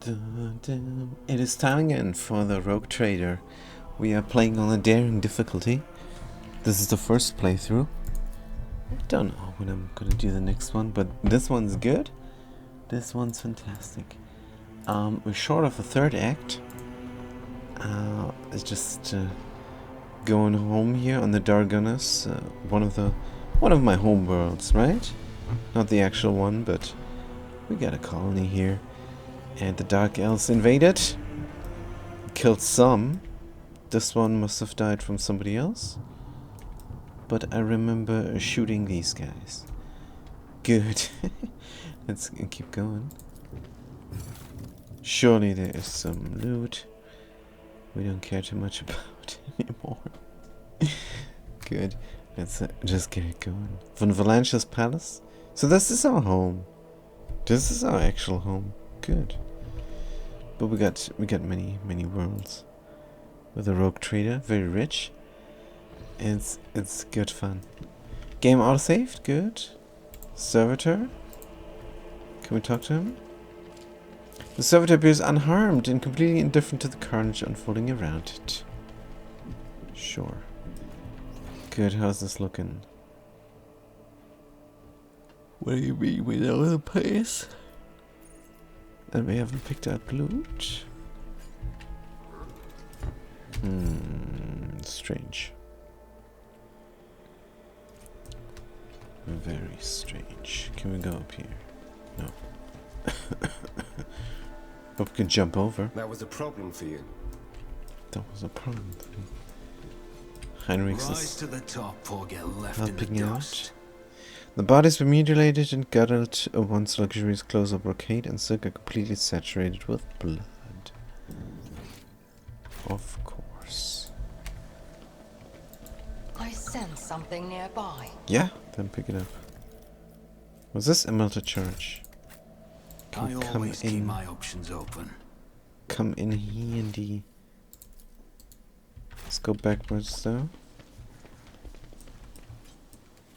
It is time again for the Rogue Trader. We are playing on a daring difficulty. This is the first playthrough. I don't know when I'm gonna do the next one, but this one's good. This one's fantastic. We're short of a third act. It's just going home here on the Dargonus, one of my home worlds, right? Not the actual one, but we got a colony here. And the Dark Elves invaded. Killed some. This one must have died from somebody else. But I remember shooting these guys. Good. Let's keep going. Surely there is some loot we don't care too much about anymore. Good. Let's just get it going. Von Valanche's palace. So this is our home. This is our actual home. Good. But we got many worlds. With a Rogue Trader, very rich. It's good fun. Game autosaved, good. Servitor. Can we talk to him? The servitor appears unharmed and completely indifferent to the carnage unfolding around it. Sure. Good, how's this looking? What do you mean we know the place? And we haven't picked up loot? Strange. Very strange. Can we go up here? No. But we can jump over. That was a problem for you. That was a problem. Heinrichs Rise to the top or get left in the helping out. dust. The bodies were mutilated and gutted. A once luxurious close-up brocade and silk are completely saturated with blood. Of course. I sense something nearby. Yeah, then pick it up. Was this a melted church? I Can come always keep in. my options open. Come in handy. Let's go backwards though.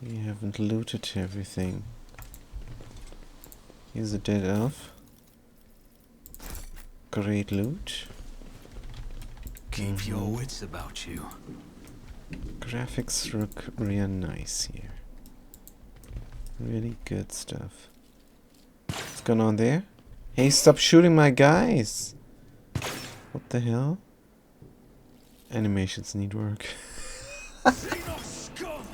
We haven't looted everything. Here's a dead elf. Great loot. Keep your wits about you. Graphics look real nice here. Really good stuff. What's going on there? Hey, stop shooting my guys! What the hell? Animations need work. Xenos scum!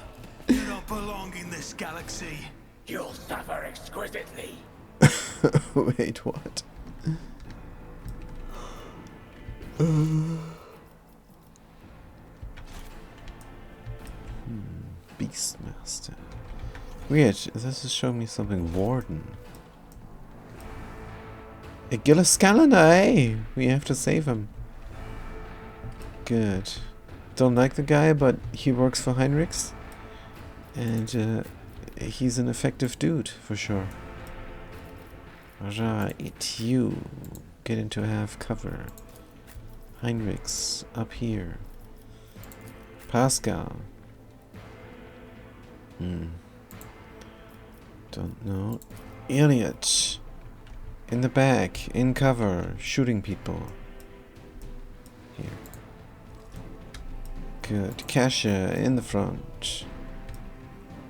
You don't belong in this galaxy. You'll suffer exquisitely. Wait, what? Beastmaster. Weird, this is showing me something. Warden. A Gillis Calendar, hey! We have to save him. Good. Don't like the guy, but he works for Heinrichs. And he's an effective dude, for sure. Right, you get into half cover. Heinrichs, up here. Pascal. Don't know. Elliot. In the back, in cover, shooting people. Here. Good. Kasha in the front.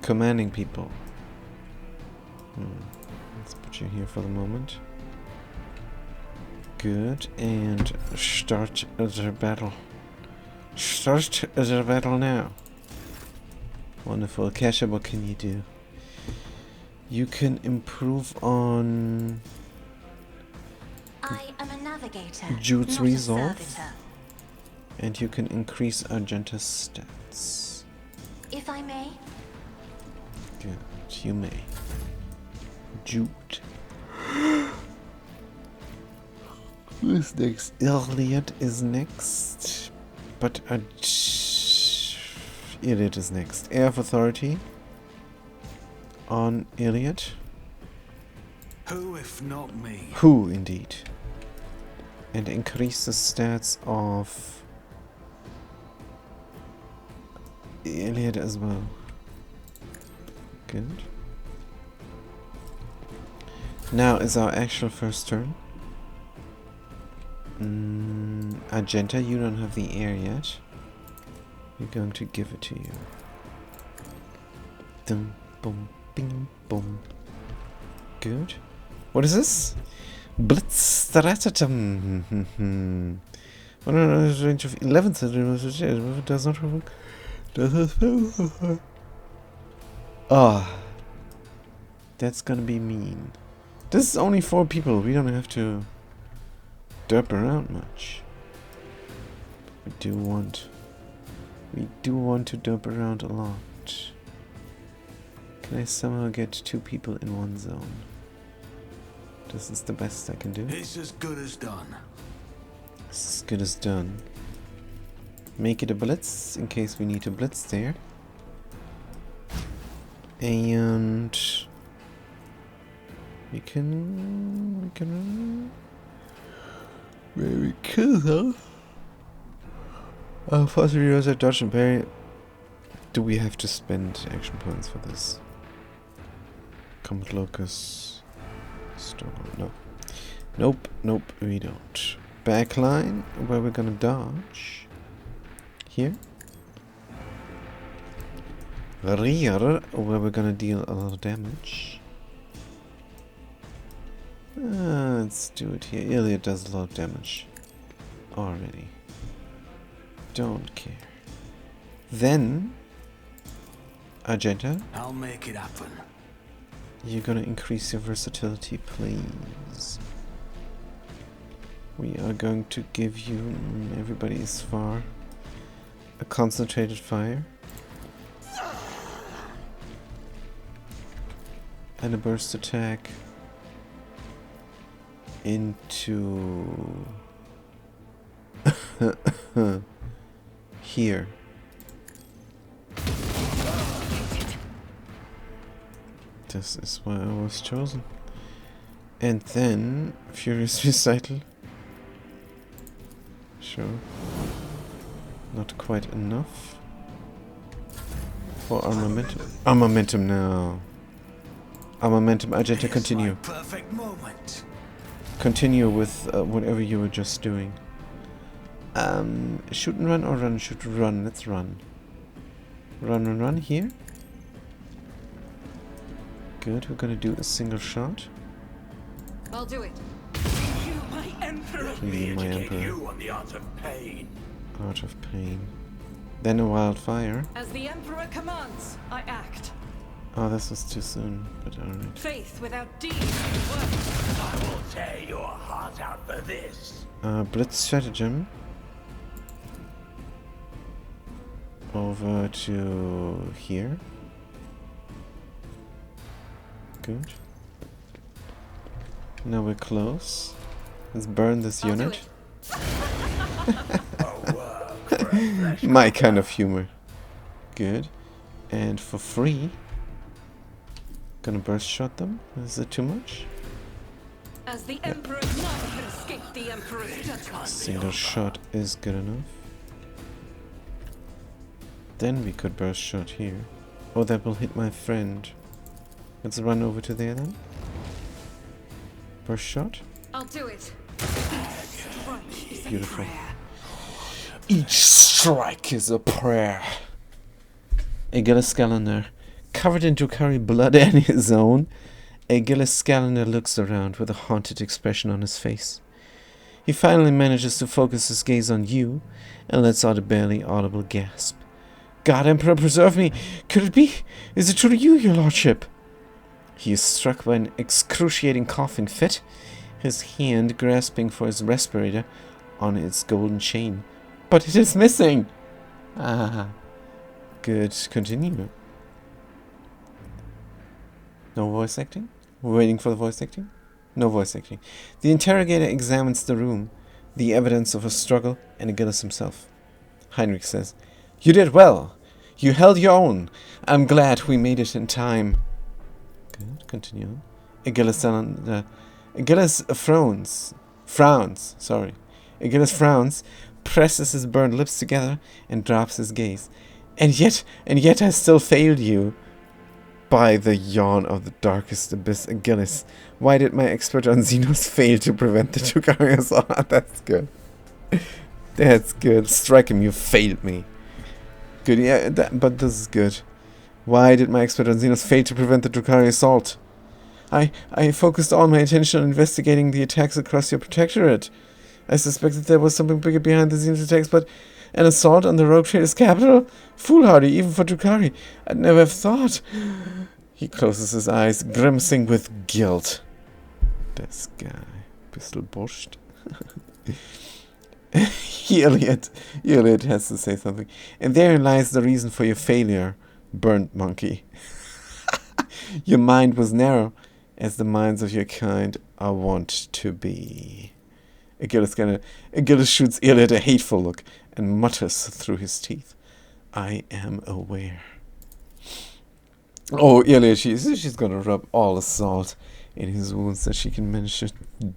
Commanding people. Let's put you here for the moment. Good. And start the battle. Start the battle now. Wonderful. Kasha, what can you do? You can improve on I am a navigator. Jude's not a resolve. servitor. And you can increase Argenta's stats. If I may, Good. You may. Jude. Who's next? Elliot is next. But Elliot is next. Air of Authority on Elliot. Who if not me? Who, indeed. And increase the stats of Elliot as well. Good. Now is our actual first turn. Argenta, you don't have the air yet. We're going to give it to you. Dum, boom, bing, boom. Good. What is this? Blitz, taratatum. One range of 11 centimeters. It does not work. Ah, that's gonna be mean. This is only 4 people. We don't have to derp around much. We do want to derp around a lot. Can I somehow get 2 people in one zone? This is the best I can do. It's as good as done. This is as good as done. Make it a blitz in case we need to blitz there. And we can very cool though. Fast heroes are dodge and parry. Do we have to spend action points for this? Combat locus. Struggle. No. Nope, we don't. Backline, where we're gonna dodge. Here. Rear, where we're gonna deal a lot of damage. Let's do it here. Iliad does a lot of damage already. Don't care. Then, Argenta, I'll make it happen. you're gonna increase your versatility, please. We are going to give you, everybody is far, a concentrated fire. And a burst attack into here. This is why I was chosen. And then Furious Recital. Sure. Not quite enough for our momentum. Our momentum now. Our momentum. Argenta, continue. Perfect moment. Continue with whatever you were just doing. Shoot and run or run? Shoot and run. Let's run. Run here. Good. We're gonna do a single shot. I'll do it. You, my emperor. Please, my Educate emperor. you on the art of pain. Art of pain. Then a wildfire. As the Emperor commands, I act. Oh, this was too soon, but alright. Faith without deeds is worthless. I will tear your heart out for this. Blitz stratagem. Over to here. Good. Now we're close. Let's burn this I'll do unit. it. My kind of humor. Good. And for free, gonna burst shot them. Is it too much? As the Emperor, none can escape the Emperor's judgment. Single shot is good enough. Then we could burst shot here. Oh, that will hit my friend. Let's run over to there then. Burst shot. I'll do it. Beautiful. Each strike is a prayer. Aegis Calendar. Covered in Drukhari blood and his own, Aegis Calendar looks around with a haunted expression on his face. He finally manages to focus his gaze on you and lets out a barely audible gasp. God, Emperor, preserve me! Could it be? Is it truly you, your lordship? He is struck by an excruciating coughing fit, his hand grasping for his respirator on its golden chain. But it is missing! Ah. Good. Continue. No voice acting? We're waiting for the voice acting? No voice acting. The interrogator examines the room, the evidence of a struggle, and Aegis himself. Heinrich says, "You did well. You held your own. I'm glad we made it in time." Good. Continue on. Aegis frowns. Sorry. Aegis frowns, presses his burned lips together, and drops his gaze. And yet I still failed you. By the yawn of the darkest abyss, Achilles, why did my expert on Xenos fail to prevent the Drukhari assault? That's good. That's good. Strike him, you failed me. Good, yeah, but this is good. Why did my expert on Xenos fail to prevent the Drukhari assault? I focused all my attention on investigating the attacks across your protectorate. I suspected there was something bigger behind the Xenos attacks, but an assault on the Rogue Trader's capital? Foolhardy, even for Drukhari. I'd never have thought. He closes his eyes, grimacing with guilt. This guy. Pistol Borscht. Iliad has to say something. And therein lies the reason for your failure, burnt monkey. Your mind was narrow, as the minds of your kind are wont to be. Achilles shoots Iliad a hateful look and mutters through his teeth, I am aware. Oh, Iliad, she's gonna rub all the salt in his wounds that she can manage to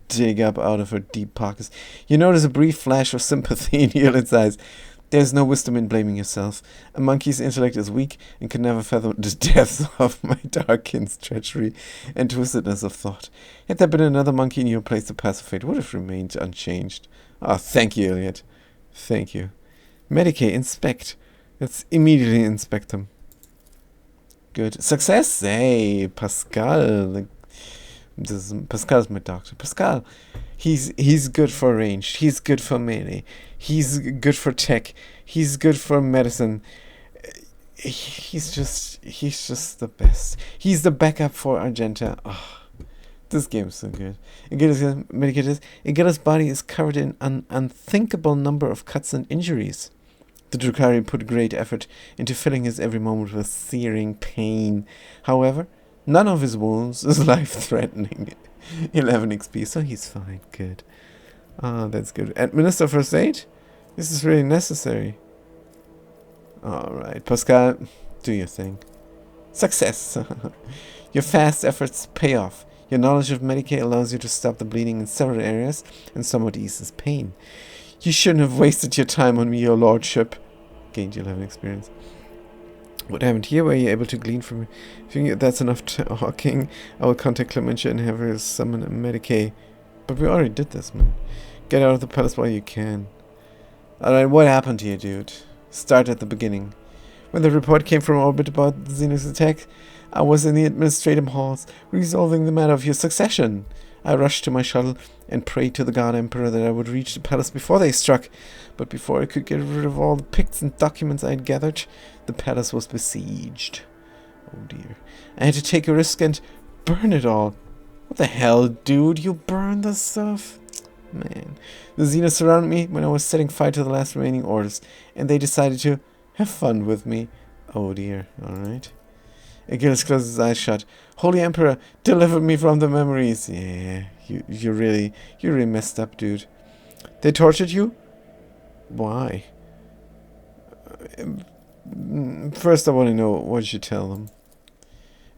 dig up out of her deep pockets. You notice a brief flash of sympathy in Iliad's eyes. There's no wisdom in blaming yourself. A monkey's intellect is weak and can never fathom the depths of my darkin's treachery and twistedness of thought. Had there been another monkey in your place, the path of fate would have remained unchanged. Ah, thank you, Iliad. Thank you. Medicae, inspect. Let's immediately inspect them. Good. Success! Hey, Pascal. Pascal's my doctor. Pascal, he's good for ranged. He's good for melee. He's good for tech. He's good for medicine. He's just the best. He's the backup for Argenta. Oh, this game's so good. Igil's body is covered in an unthinkable number of cuts and injuries. The Drukhari put great effort into filling his every moment with searing pain. However, none of his wounds is life-threatening. 11 XP, so he's fine. Good. Ah, that's good. Administer first aid? This is really necessary. Alright, Pascal, do your thing. Success! Your fast efforts pay off. Your knowledge of Medicae allows you to stop the bleeding in several areas and somewhat eases pain. You shouldn't have wasted your time on me, your lordship. Gained 11 experience. What happened here? Were you able to glean from... If you think that's enough talking, I will contact Clementia and have her summon a Medicae. But we already did this, man. Get out of the palace while you can. Alright, what happened here, dude? Start at the beginning. When the report came from orbit about the Xenos attack, I was in the administrative halls, resolving the matter of your succession. I rushed to my shuttle and prayed to the God Emperor that I would reach the palace before they struck. But before I could get rid of all the pics and documents I had gathered, the palace was besieged. Oh dear. I had to take a risk and burn it all. What the hell, dude? You burned the stuff? Man. The Xenos surrounded me when I was setting fire to the last remaining orders, and they decided to have fun with me. Oh dear. Alright. Achilles closed his eyes shut. Holy Emperor, deliver me from the memories. Yeah, you really messed up, dude. They tortured you? Why? First I want to know, what did you tell them?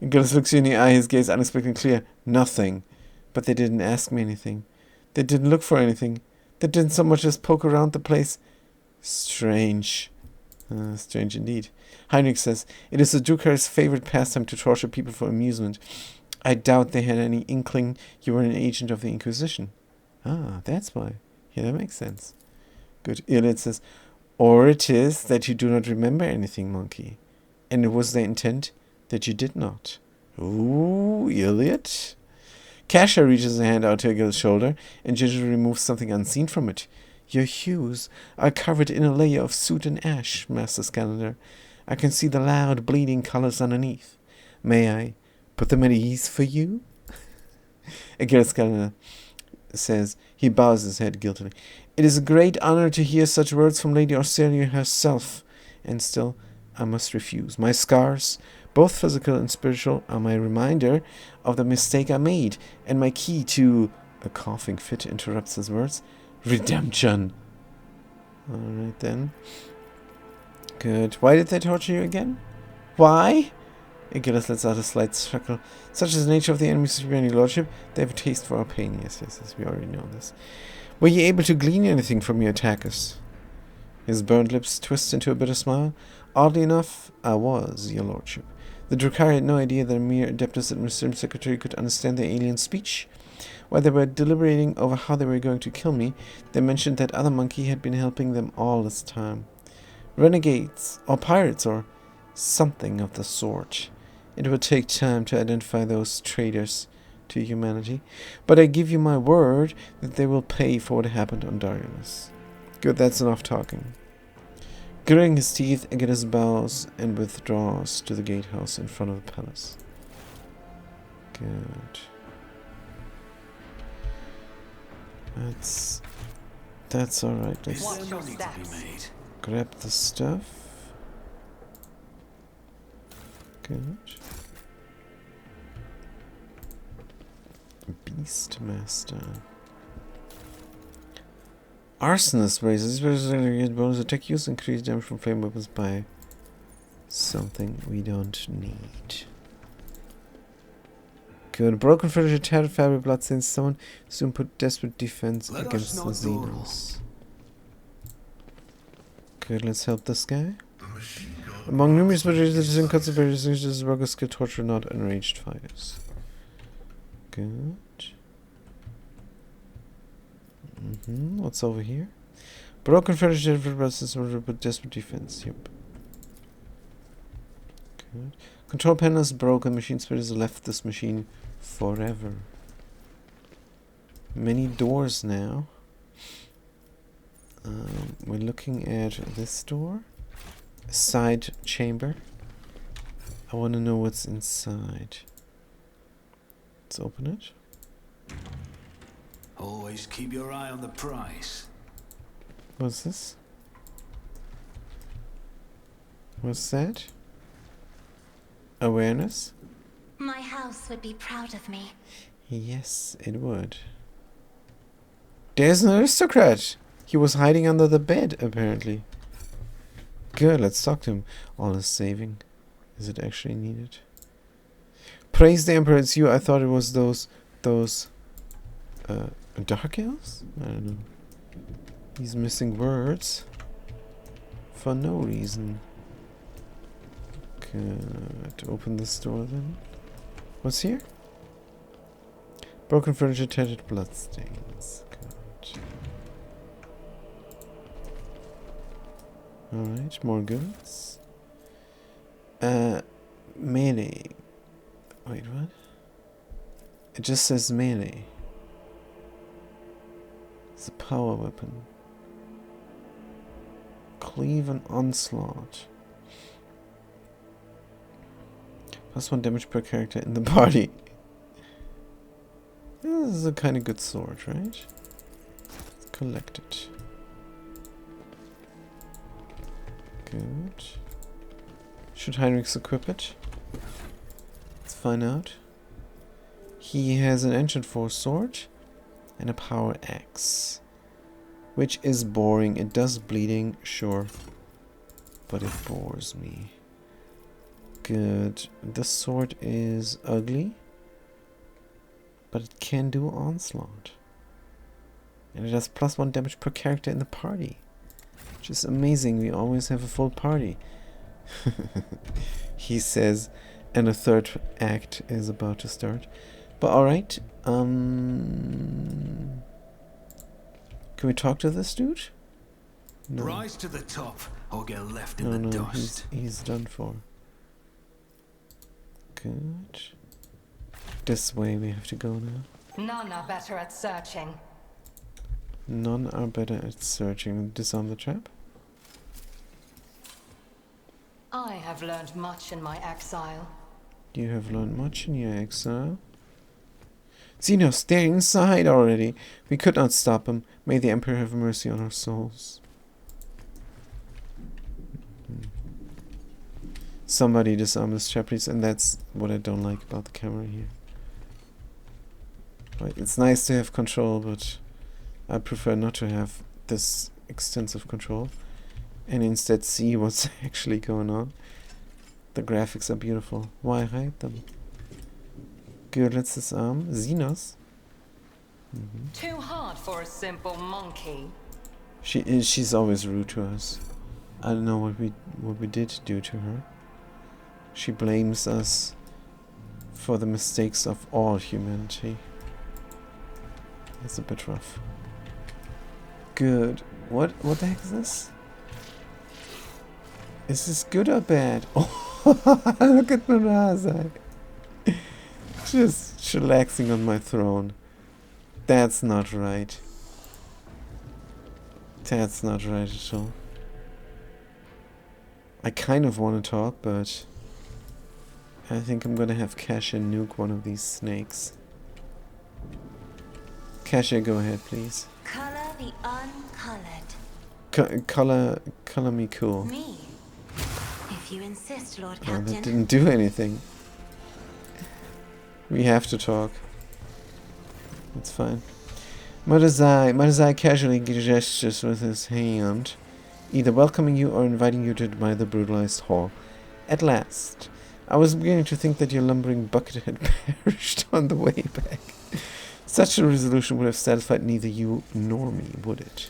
Achilles looks you in the eye, his gaze unexpectedly clear. Nothing. But they didn't ask me anything. They didn't look for anything. They didn't so much as poke around the place. Strange. Strange indeed. Heinrich says, it is the Drukhari's favorite pastime to torture people for amusement. I doubt they had any inkling you were an agent of the Inquisition. Ah, that's why. Yeah, that makes sense. Good. Iliad says, or it is that you do not remember anything, monkey. And it was the intent that you did not. Ooh, Iliad. Kasha reaches a hand out to Achilles' shoulder and gingerly removes something unseen from it. Your hues are covered in a layer of soot and ash, Master Scalander. I can see the loud, bleeding colors underneath. May I put them at ease for you? Achilles Scalander says, he bows his head guiltily. It is a great honor to hear such words from Lady Orselia herself, and still I must refuse. My scars, both physical and spiritual, are my reminder of the mistake I made, and my key to... A coughing fit interrupts his words. Redemption. Alright then. Good. Why did they torture you again? Why? Achilles lets out a slight chuckle. Such is the nature of the enemies of your lordship. They have a taste for our pain. Yes, we already know this. Were you able to glean anything from your attackers? His burned lips twist into a bitter smile. Oddly enough, I was, your lordship. The Drukhari had no idea that a mere Adeptus Administrative Secretary could understand their alien speech. While they were deliberating over how they were going to kill me, they mentioned that other monkey had been helping them all this time. Renegades, or pirates, or something of the sort. It would take time to identify those traitors to humanity, but I give you my word that they will pay for what happened on Darius. Good, that's enough talking. Gritting his teeth, Aegidius bows and withdraws to the gatehouse in front of the palace. Good. That's alright. Let's Is there money to be made? grab the stuff. Good. Beastmaster. Arsonist raises bonus attack use, increase damage from flame weapons by something we don't need. Good. Broken furniture, tattered fabric, bloodstains, someone soon put desperate defense Let against us the not go Xenos. Good, let's help this guy. Among numerous motivations and considerations, this worker skill torture not enraged fighters. Good. What's over here? Broken furniture, but desperate defense. Yep. Good. Control panel is broken. Machine spirit has left this machine forever. Many doors now. We're looking at this door. A side chamber. I want to know what's inside. Let's open it. Always keep your eye on the price. What's this? What's that? Awareness? My house would be proud of me. Yes, it would. There's an aristocrat! He was hiding under the bed, apparently. Good, let's talk to him. All is saving. Is it actually needed? Praise the Emperor, it's you. I thought it was those Dark Elves? I don't know. He's missing words. For no reason. Good. Open this door then. What's here? Broken furniture, tattered bloodstains. Good. Alright, more goods. Melee. Wait, what? It just says melee. It's a power weapon. Cleave and onslaught. +1 damage per character in the body. This is a kind of good sword, right? Let's collect it. Good. Should Heinrichs equip it? Let's find out. He has an Ancient Force sword and a power axe, which is boring. It does bleeding, sure, but it bores me. Good. This sword is ugly, but it can do onslaught, and it has +1 damage per character in the party, which is amazing. We always have a full party. He says, and a third act is about to start. But alright, can we talk to this dude? No. Rise to the top or get left in No, the no, dust. he's done for. Good. This way we have to go now. None are better at searching. None are better at searching. Disarm the trap. I have learned much in my exile. You have learned much in your exile. Xenos, they're inside already. We could not stop them. May the Emperor have mercy on our souls. Somebody disarm this trap, please. And that's what I don't like about the camera here. Right, it's nice to have control, but I prefer not to have this extensive control and instead see what's actually going on. The graphics are beautiful. Why hide them? Good, let's disarm. Xenos. Too hard for a simple monkey. She's always rude to us. I don't know what we did do to her. She blames us for the mistakes of all humanity. It's a bit rough. Good. What the heck is this? Is this good or bad? Oh, look at Mirazai. Just chillaxing on my throne. That's not right. That's not right at all. I kind of want to talk, but I think I'm gonna have Kasha nuke one of these snakes. Kasha, go ahead, please. Color the uncolored. Color me cool. Me. If you insist, Lord Oh, Captain. that didn't do anything. We have to talk. That's fine. Marazai casually gestures with his hand, either welcoming you or inviting you to admire the brutalized hall. At last. I was beginning to think that your lumbering bucket had perished on the way back. Such a resolution would have satisfied neither you nor me, would it?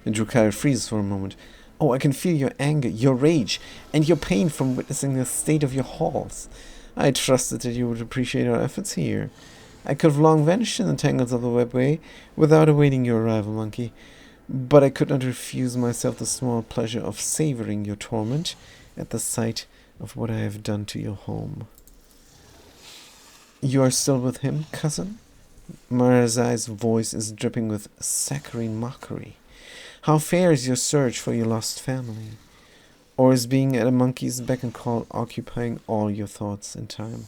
And Drukhari freezes for a moment. Oh, I can feel your anger, your rage, and your pain from witnessing the state of your halls. I trusted that you would appreciate our efforts here. I could have long vanished in the tangles of the webway without awaiting your arrival, monkey. But I could not refuse myself the small pleasure of savoring your torment at the sight of what I have done to your home. You are still with him, cousin? Marazai's voice is dripping with saccharine mockery. How fares your search for your lost family? Or is being at a monkey's beck and call occupying all your thoughts and time?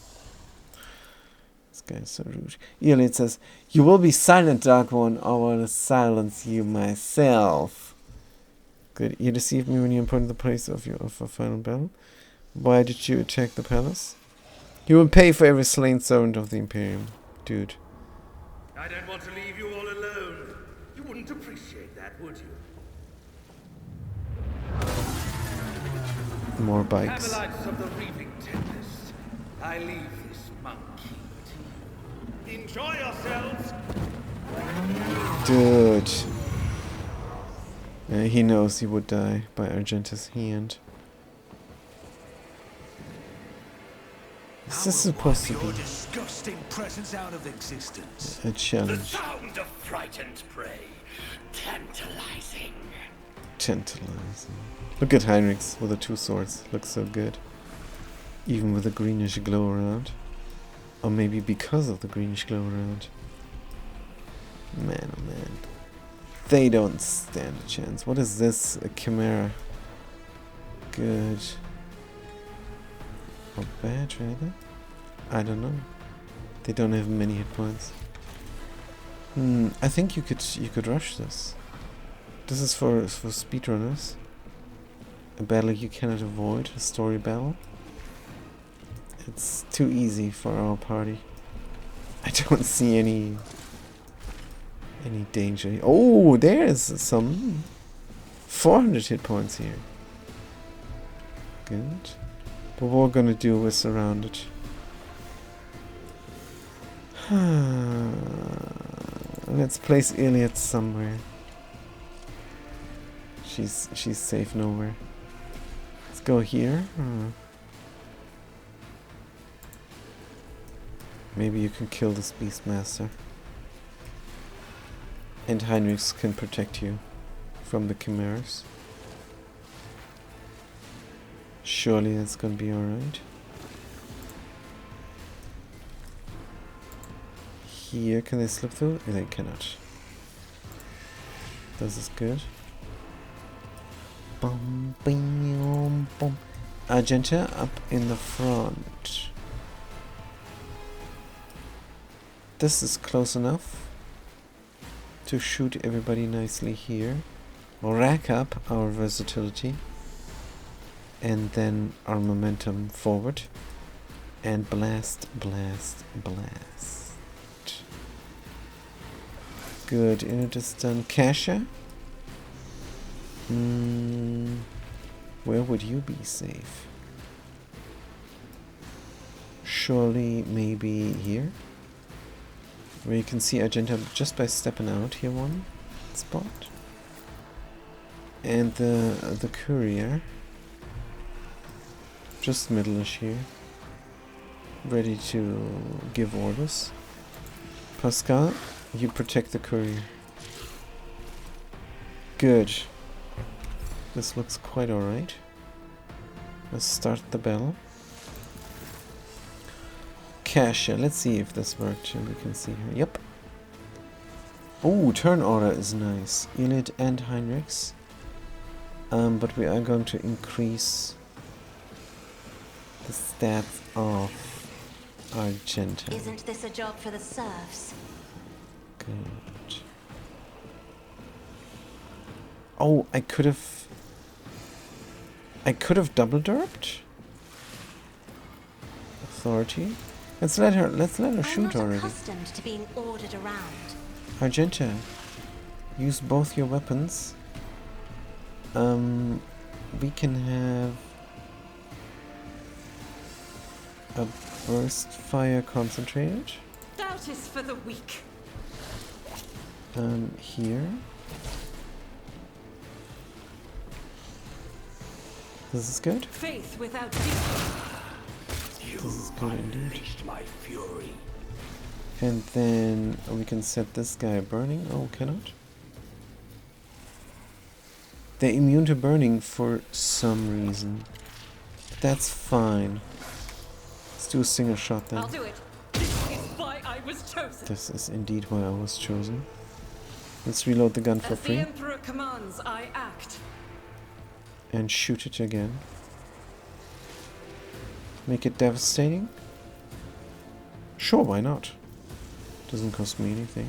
This guy is so rude. Yrliet says, you will be silent, Dark One, or I will silence you myself. Good. You deceived me when you appointed the place of a final battle. Why did you attack the palace? You will pay for every slain servant of the Imperium, dude. I don't want to leave you all alone. You wouldn't appreciate that, would you? More bikes. Acolytes of the Reaping Tempest, I leave this monkey to you. Enjoy yourselves. Dude. He knows he would die by Argenta's hand. Is this supposed to Your be disgusting presence out of existence. a The challenge? sound of frightened prey. Tantalizing. Tantalizing. Look at Heinrichs with the two swords. Looks so good. Even with a greenish glow around. Or maybe because of the greenish glow around. Man, oh man. They don't stand a chance. What is this? A chimera. Good. Or bad, rather? I don't know. They don't have many hit points. I think you could rush this. This is for speedrunners. A battle you cannot avoid, a story battle. It's too easy for our party. I don't see any danger. Oh, there's some 400 hit points here. Good. But what we're gonna do is surround it. Let's place Yrliet somewhere. She's safe nowhere. Let's go here. Maybe you can kill this Beastmaster. And Heinrichs can protect you from the chimeras. Surely that's gonna be alright. Here, can they slip through? They cannot. This is good. Bum, bing, bum. Argenta up in the front. This is close enough to shoot everybody nicely here. Rack up our versatility. And then our momentum forward. And blast, blast, blast. Good, unit is done. Kasha? Where would you be safe? Surely maybe here? Where you can see Argenta just by stepping out here one spot. And the courier. Just middle-ish here. Ready to give orders. Pascal, you protect the courier. Good. This looks quite alright. Let's start the battle. Kasha, let's see if this worked. We can see her. Yep. Oh, turn order is nice. Elid and Heinrichs. But we are going to increase the stats of Argenta. Isn't this a job for the serfs? Good. Oh, I could have double derped authority. Let's let her shoot I'm not already. accustomed to being ordered around. Argenta, use both your weapons. We can have a burst fire concentrated. Doubt is for the weak. Here. This is good. Faith without deed. This is good indeed. Unleashed my fury. And then we can set this guy burning. Oh, cannot. They're immune to burning for some reason. That's fine. Let's do a single shot then. I'll do it. This is why I was chosen. This is indeed why I was chosen. Let's reload the gun for As the free Emperor commands, I act. and shoot it again. Make it devastating? Sure, why not? Doesn't cost me anything.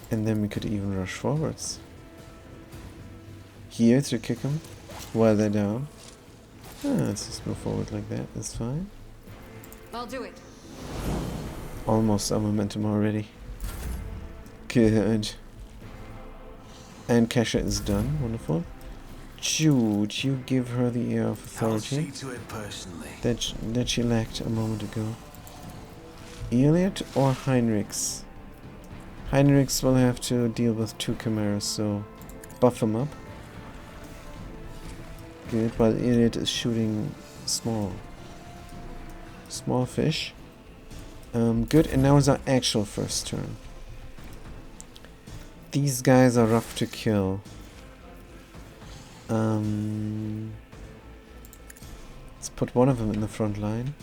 And then we could even rush forwards. Here to kick them while they're down. Let's just move forward like that, that's fine. I'll do it. Almost our momentum already. Good. And Kasha is done, wonderful. Jude, you give her the air of I'll see authority to it personally. that she lacked a moment ago. Elliot or Heinrichs? Heinrichs will have to deal with 2 chimeras, so buff him up. Good, while Elliot is shooting small fish. Good, and now is our actual first turn. These guys are rough to kill. Let's put one of them in the front line.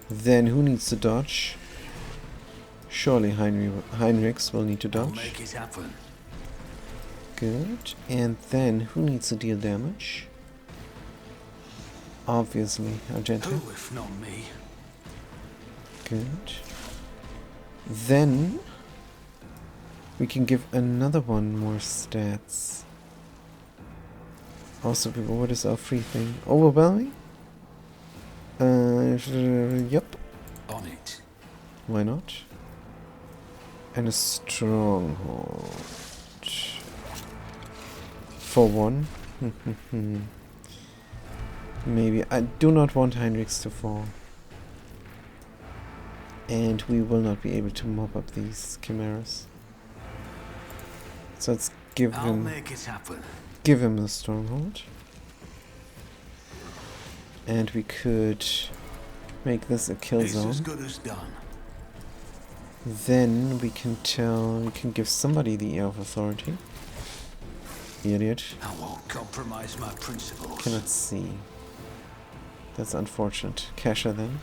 Then who needs to dodge? Surely Heinrichs will need to I'll dodge. make it happen. Good. And then who needs to deal damage? Obviously, Argenta. Who if not me? Good. Then we can give another one more stats. Also, what is our free thing? Overwhelming? Yep. On it. Why not? And a stronghold. For 1. Maybe. I do not want Heinrichs to fall. And we will not be able to mop up these chimeras. So let's give I'll him make it happen. the stronghold. And we could make this a kill It's as zone. good as done. Then we can give somebody the air of authority. Idiot. I won't compromise my principles. Cannot see. That's unfortunate. Kasha then.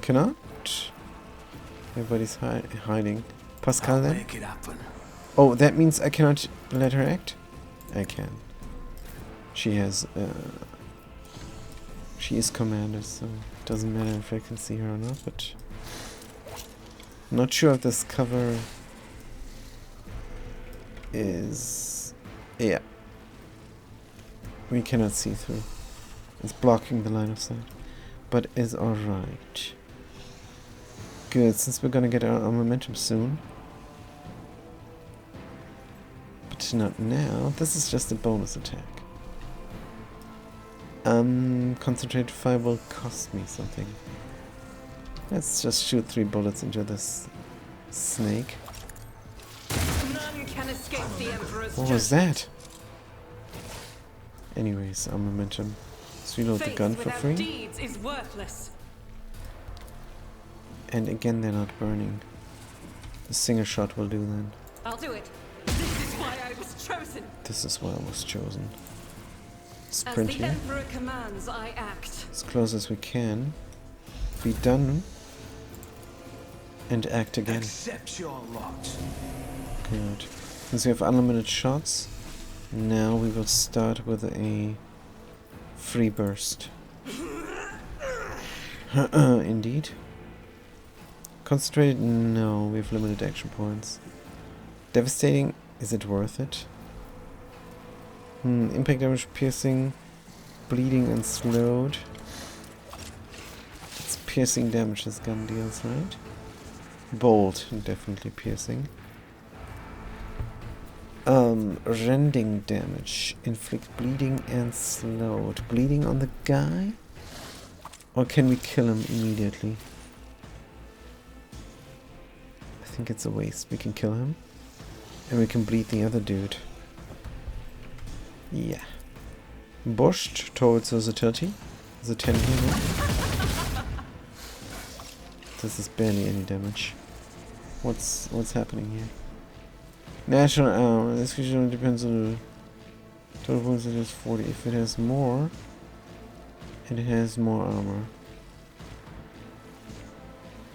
Cannot. Everybody's hiding. Pascal I'll then. make it happen. Oh, that means I cannot let her act? I can. She has, she is commander, so it doesn't matter if I can see her or not, but I'm not sure if this cover is, yeah. We cannot see through. It's blocking the line of sight, but is alright. Good, since we're gonna get our momentum soon. But not now. This is just a bonus attack. Concentrated fire will cost me something. Let's just shoot 3 bullets into this snake. None can escape the Emperor's What was judgment. that? Anyways, I'm momentum. Let's reload the Faith gun for without free. deeds is worthless. And again, they're not burning. The single shot will do then. I'll do it. This is why I was chosen. This is why I was chosen. As Sprint the here. Emperor commands, I act. As close as we can. Be done. And act again. Accept your lot. Good. Since we have unlimited shots, now we will start with a free burst. Indeed. Concentrated? No, we have limited action points. Devastating? Is it worth it? Impact damage, piercing, bleeding and slowed. It's piercing damage this gun deals, right? Bolt, definitely piercing. Rending damage. Inflict bleeding and slowed. Bleeding on the guy? Or can we kill him immediately? I think it's a waste. We can kill him. And we can bleed the other dude. Yeah. Bushed towards versatility. The 10 here. This is barely any damage. What's happening here? National armor. This usually depends on the total wounds. It has 40. If it has more, it has more armor.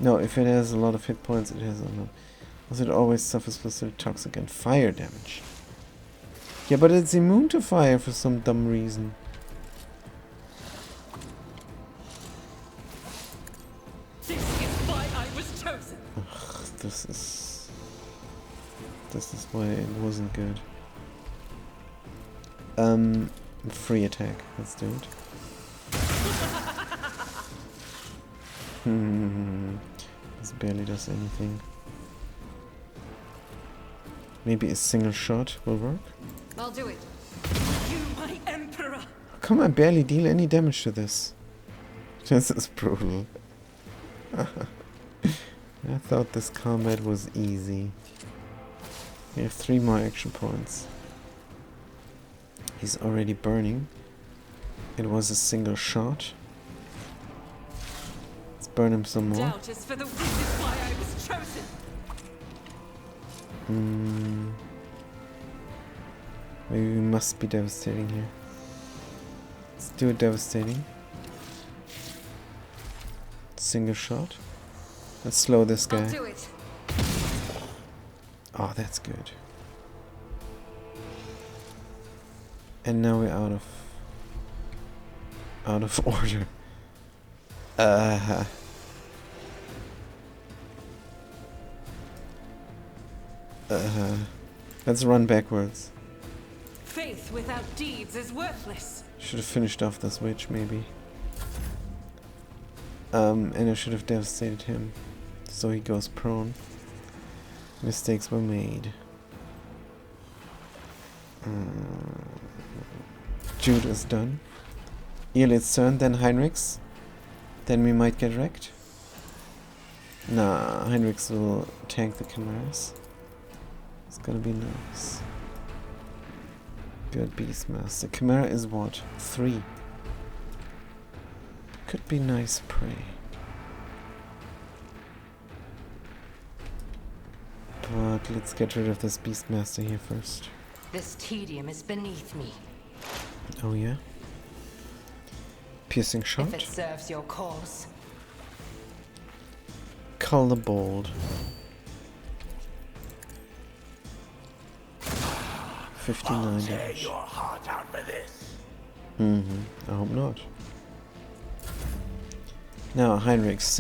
No, if it has a lot of hit points, it has a lot. Also, it always suffers specific toxic and fire damage. Yeah, but it's immune to fire for some dumb reason. This is why I was chosen. Ugh, this is why it wasn't good. Free attack. Let's do it. This barely does anything. Maybe a single shot will work. I'll do it. You, my Emperor. Come on, barely deal any damage to this. This is brutal. I thought this combat was easy. We have 3 more action points. He's already burning. It was a single shot. Let's burn him some more. Doubt is for the. This is why I was chosen. Maybe we must be devastating here. Let's do it devastating. Single shot. Let's slow this I'll guy. do it. Oh, that's good. And now we're out of order. Let's run backwards. Faith without deeds is worthless. Should have finished off this witch, maybe. And I should have devastated him, so he goes prone. Mistakes were made. Jude is done. Elit's turn, then Heinrich's. Then we might get wrecked. Nah, Heinrich's will tank the chimeras. It's gonna be nice. Good Beastmaster. Chimera is what? 3. Could be nice prey. But let's get rid of this Beastmaster here first. This tedium is beneath me. Oh yeah? Piercing shot? If it serves your cause. Cull the Bold. 59 damage. Your heart out for this. I hope not. Now, Heinrichs.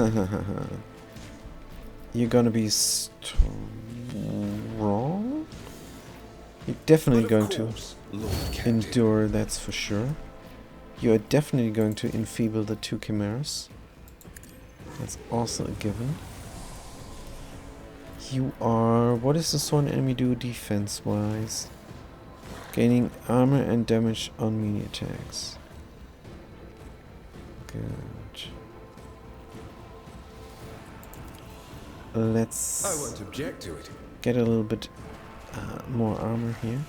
You're gonna be strong? You're definitely going to endure, that's for sure. You are definitely going to enfeeble the 2 chimeras. That's also a given. You are... What does the sworn enemy do defense-wise? Gaining armor and damage on melee attacks. Good. I Let's won't object to it. get a little bit More armor here.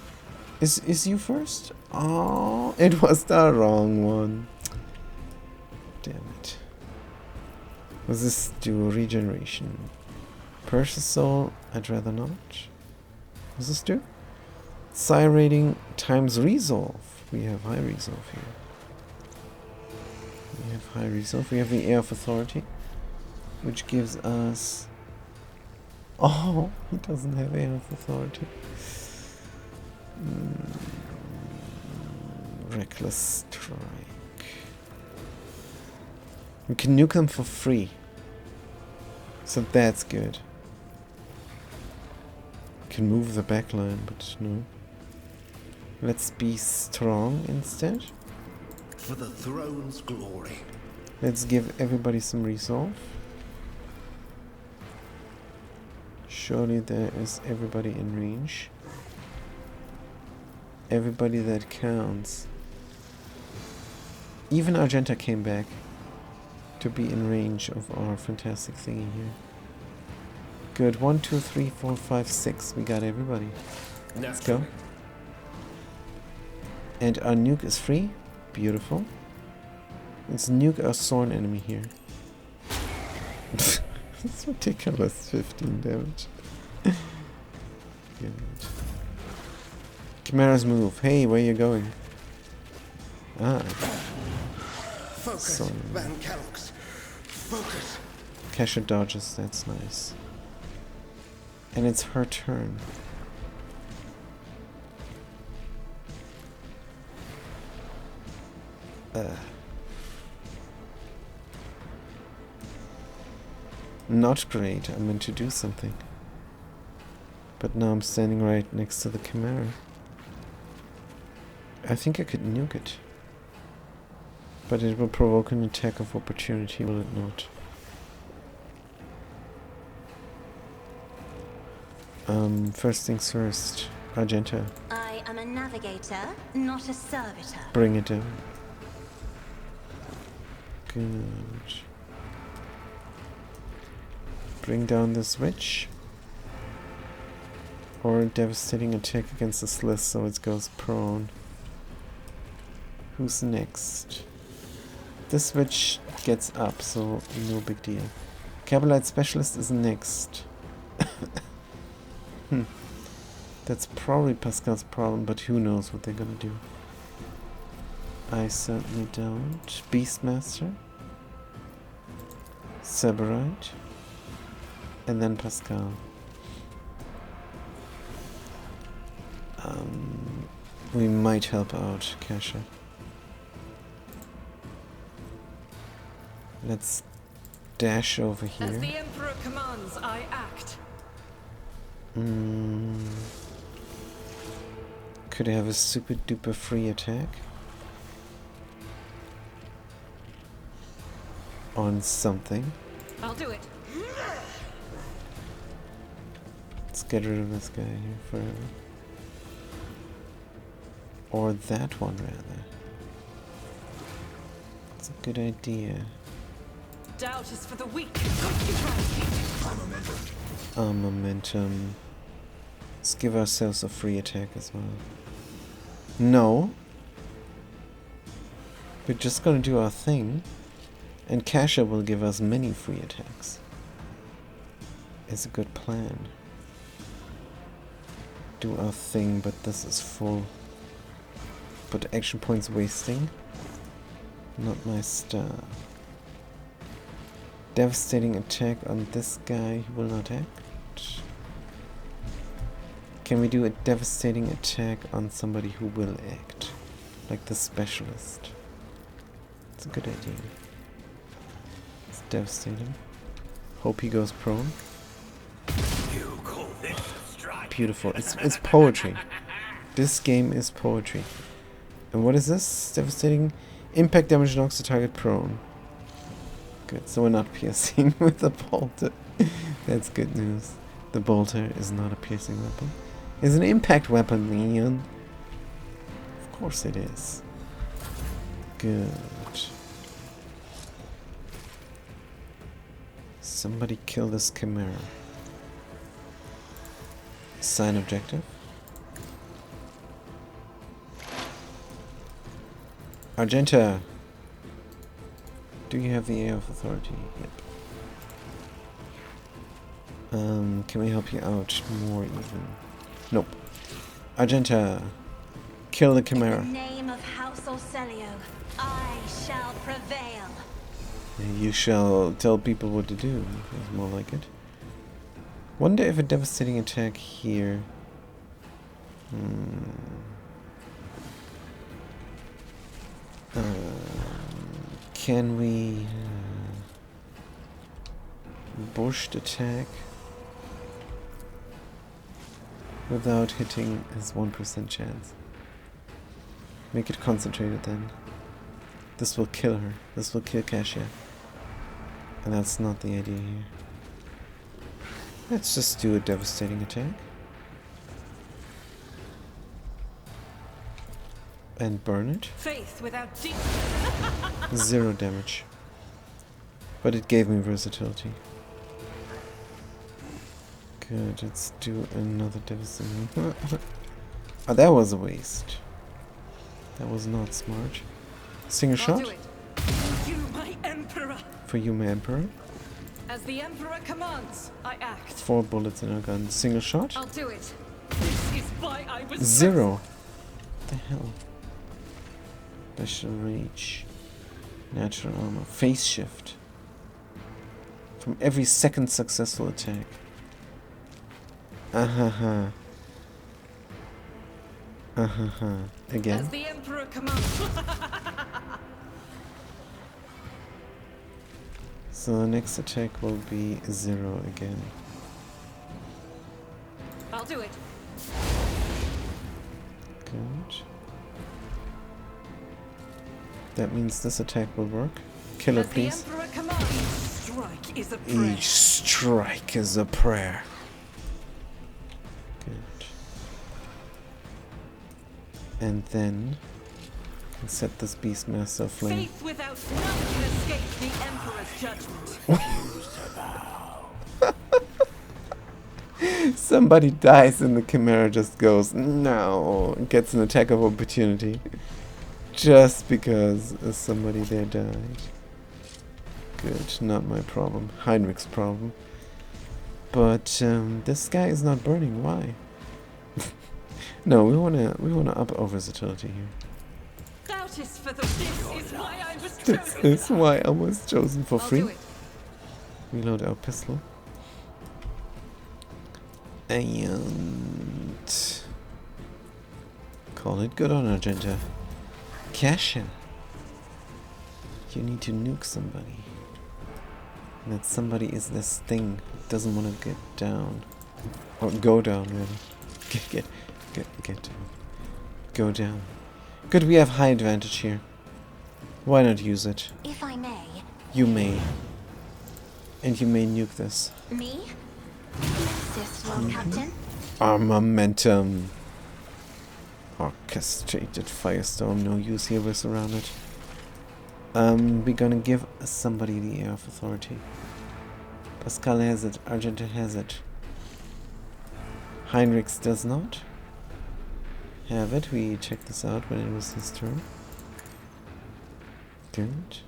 Is you first? Oh, it was the wrong one. Damn it. Was this do regeneration? Precious soul, I'd rather not. What's this do? Psi rating times resolve. We have high resolve here. We have high resolve. We have the Air of Authority, which gives us... Oh, he doesn't have Air of Authority. Reckless Strike. We can nuke them for free. So that's good. Can move the backline, but no. Let's be strong instead. For the throne's glory. Let's give everybody some resolve. Surely there is everybody in range. Everybody that counts. Even Argenta came back to be in range of our fantastic thingy here. Good. 1, 2, 3, 4, 5, 6. We got everybody. Let's go. And our nuke is free. Beautiful. Let's nuke our Sorn enemy here. It's ridiculous. 15 damage. Good. Chimera's move. Hey, where you going? Ah. Focus, Sorn. Van Kellogg's. Focus. Kesha dodges. That's nice. And it's her turn. Not great. I meant to do something. But now I'm standing right next to the Chimera. I think I could nuke it. But it will provoke an attack of opportunity, will it not? First things first. Argenta, I am a navigator, not a servitor. bring it down. Good. Bring down this witch. Or a devastating attack against this list so it goes prone. Who's next? This witch gets up, so no big deal. Cabalite Specialist is next. That's probably Pascal's problem, but who knows what they're gonna do. I certainly don't. Beastmaster. Cerberite. And then Pascal. We might help out Kesha. Let's dash over As here. the Emperor commands, I act. Could I have a super duper free attack? On something. I'll do it. Let's get rid of this guy here forever. Or that one, rather. It's a good idea. Doubt is for the weak. Momentum. Let's give ourselves a free attack as well. No. We're just gonna do our thing. And Kasha will give us many free attacks. It's a good plan. Do our thing, but this is full. But action points wasting. Not my style. Devastating attack on this guy who will not act. Can we do a devastating attack on somebody who will act? Like the specialist. It's a good idea. Let's devastate him. Hope he goes prone. You call this a strike? Beautiful. It's poetry. This game is poetry. And what is this? Devastating impact damage knocks the target prone. Good, so we're not piercing with the bolter. That's good news. The bolter is not a piercing weapon. It's an impact weapon, Leon. Of course it is. Good. Somebody kill this Chimera. Sign objective. Argenta! Do you have the air of authority? Yep. Can we help you out more even? Nope. Argenta! Kill the In Chimera. the name of House Orcelio, I shall prevail. You shall tell people what to do. Is more like it. Wonder if a devastating attack here. Can we burst attack without hitting his 1% chance? Make it concentrated then. This will kill her. This will kill Cassia. And that's not the idea here. Let's just do a devastating attack. And burn it. Faith without deep. 0 damage. But it gave me versatility. Good, let's do another devastating. Oh, that was a waste. That was not smart. Single I'll shot do it. You, my emperor. for you, my emperor. As the emperor commands, I act. 4 bullets in our gun. Single shot. I'll do it. This is why I was 0. What the hell? Special reach. Natural armor. Phase shift. From every second successful attack. Ahaha. Ahaha. As Again. the emperor commands. So the next attack will be 0 again. I'll do it. Good. That means this attack will work. Kill her, As the please. emperor commands, strike is a prayer. Each strike is a prayer. Good. And then can set this Beastmaster flame. Faith without none can escape the emperor's judgment. Somebody dies and the Chimera just goes, no, and gets an attack of opportunity. Just because somebody there died. Good, not my problem. Heinrich's problem. But this guy is not burning. Why? No, we wanna up our versatility here. Doubt is for the. This is why I was This chosen. is why I was chosen for I'll free. do it. Reload our pistol. And call it good on Argenta. Cassia. You need to nuke somebody. And that somebody is this thing who doesn't want to get down. Or go down, really. Get down. Go down. Good, we have high advantage here. Why not use it? If I may. You may. And you may nuke this. Me? Insist, Lord Captain. Armamentum. Orchestrated firestorm. No use here, we're surrounded. We're gonna give somebody the air of authority. Pascal has it. Argenta has it. Heinrichs does not have it. We checked this out when it was his turn. Good.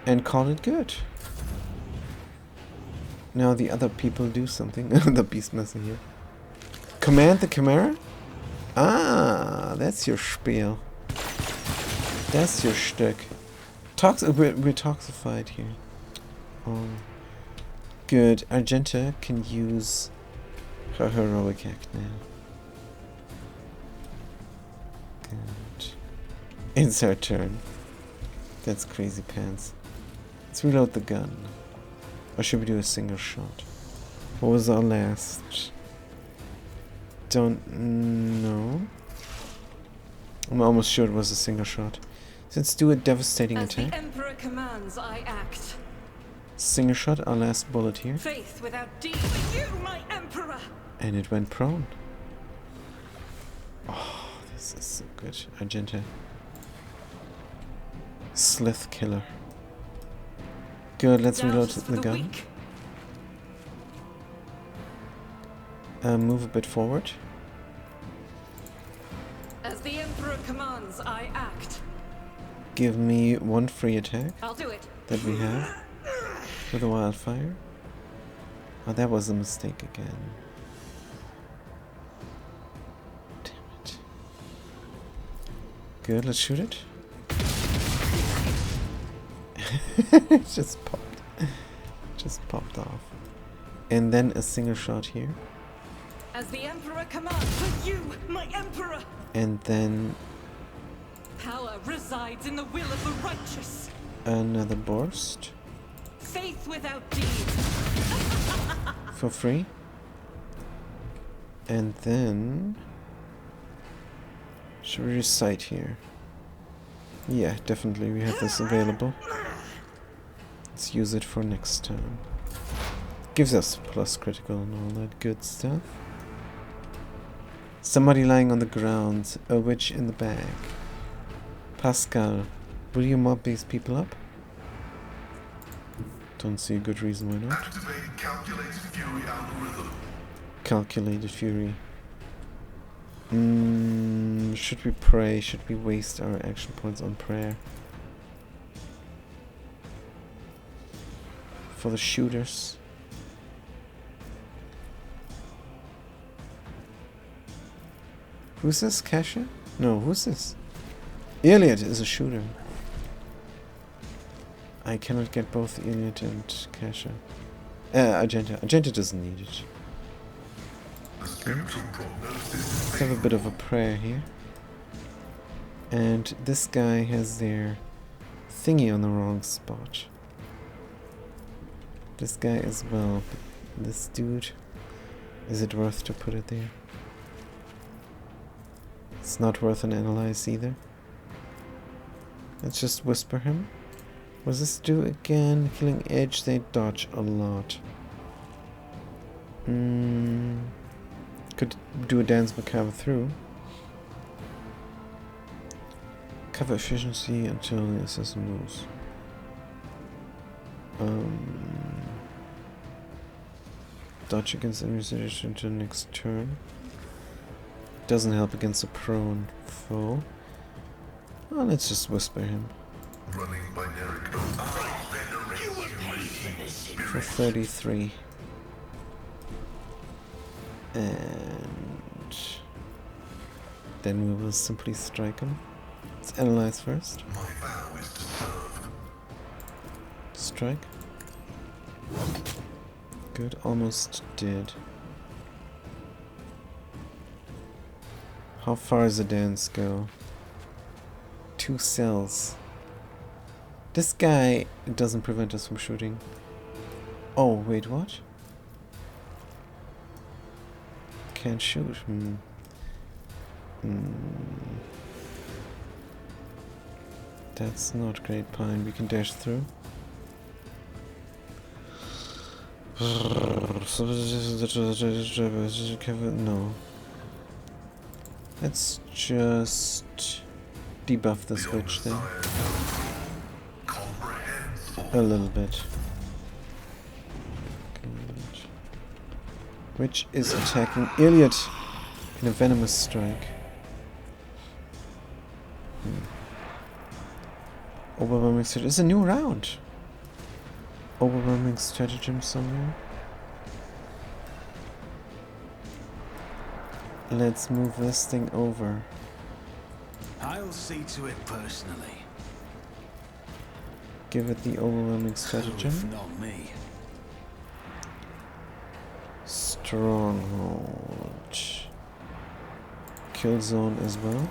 And call it good. Now the other people do something. The Beastmaster here. Command the Chimera? Ah, that's your spiel. That's your shtick. We're toxified here. Oh. Good. Argenta can use her heroic act now. Good. It's her turn. That's crazy pants. Let's reload the gun. Or should we do a single shot? What was our last? Don't know. I'm almost sure it was a single shot. So let's do a devastating As the attack. emperor commands, I act. Single shot, our last bullet here. Faith without deed. You, my emperor. And it went prone. Oh, this is so good. Argenta. Slith killer. Good, let's Doubt reload is for the gun. weak. Move a bit forward. As the emperor commands, I act. give me one free attack I'll do it. that we have with a wildfire. Oh, that was a mistake again. Damn it. Good, let's shoot it. It just popped. Just popped off. And then a single shot here. As the Emperor commands, for you, my Emperor! And then Power resides in the will of the righteous. another burst. Faith without deeds. For free. And then should we recite here? Yeah, definitely we have this available. Let's use it for next time. Gives us plus critical and all that good stuff. Somebody lying on the ground, a witch in the bag. Pascal, will you mob these people up? Don't see a good reason why not. Activate calculated fury algorithm. Calculated fury. Should we pray? Should we waste our action points on prayer? For the shooters. Who's this? Kasha? No, who's this? Iliad is a shooter. I cannot get both Iliad and Kasha. Argenta. Argenta doesn't need it. Okay. Let's have a bit of a prayer here. And this guy has their thingy on the wrong spot. This guy as well. But this dude, is it worth to put it there? It's not worth an analyze either. Let's just whisper him. What does this do again? Healing edge, they dodge a lot. Could do a dance macabre through. Cover efficiency until the assassin moves. Dodge against enemies until next turn. Doesn't help against a prone foe. Well, let's just whisper him. Running binary code. For 33. And then we will simply strike him. Let's analyze first. My vow is to serve. Strike. Good, almost did. How far does the dance go? 2 cells. This guy doesn't prevent us from shooting. Oh, wait, what? Can't shoot. That's not great, Pine. We can dash through. No. Let's just debuff the switch then. A little bit. Good. Which is attacking Iliad in a venomous strike. Overwhelming stratagem. It's a new round. Overwhelming stratagem somewhere. Let's move this thing over. I'll see to it personally. Give it the overwhelming stratagem. If not me. Stronghold. Kill zone as well.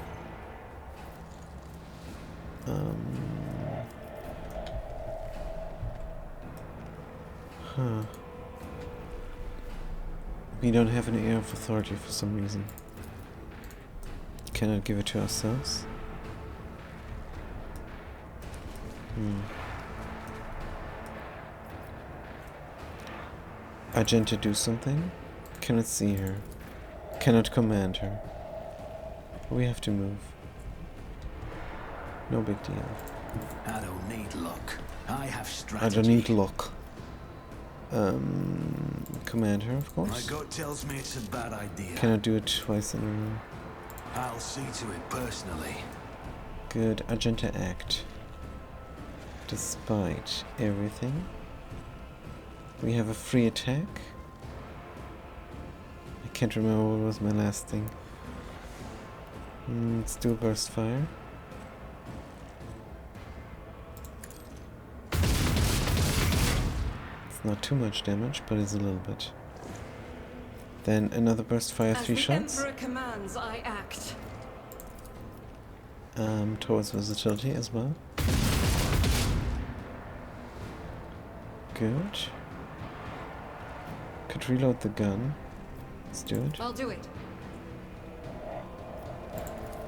We don't have an air of authority for some reason. Cannot give it to ourselves. Argenta do something? Cannot see her. Cannot command her. We have to move. No big deal. I don't need luck. I have strategy. I don't need luck. Command her, of course. My gut tells me it's a bad idea. Cannot do it twice in a row. I'll see to it personally. Good. Argenta act. despite everything. We have a free attack. I can't remember what was my last thing. Let's do a burst fire. It's not too much damage, but it's a little bit. Then another burst fire, As 3 the shots. Emperor commands, I act. Towards versatility as well. Good. Could reload the gun. Let's do it. I'll do it.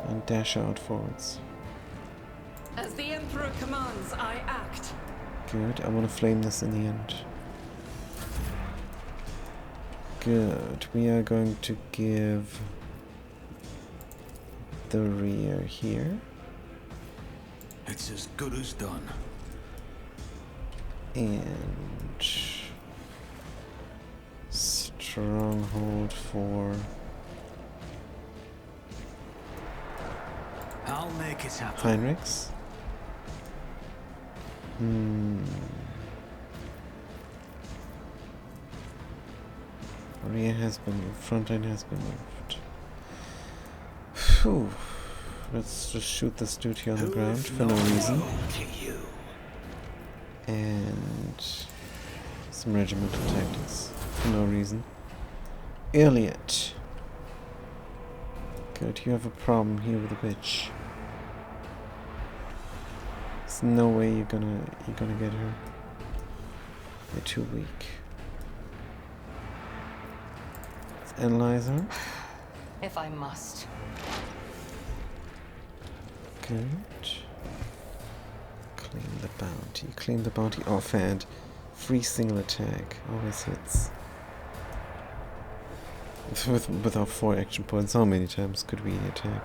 And dash out forwards. As the Emperor commands, I act. Good. I want to flame this in the end. Good. We are going to give the rear here. It's as good as done. And stronghold for I'll make it happen. Heinrichs. Rear has been moved. Front line has been moved. Phew. Let's just shoot this dude here on the ground for no reason. And some regimental tactics for no reason. Elliot. Good, you have a problem here with the bitch. There's no way you're gonna get her. You're too weak. Let's analyze her. If I must. Good. Claim the bounty. Claim the bounty offhand. Free single attack. Always hits. With our 4 action points, how many times could we attack?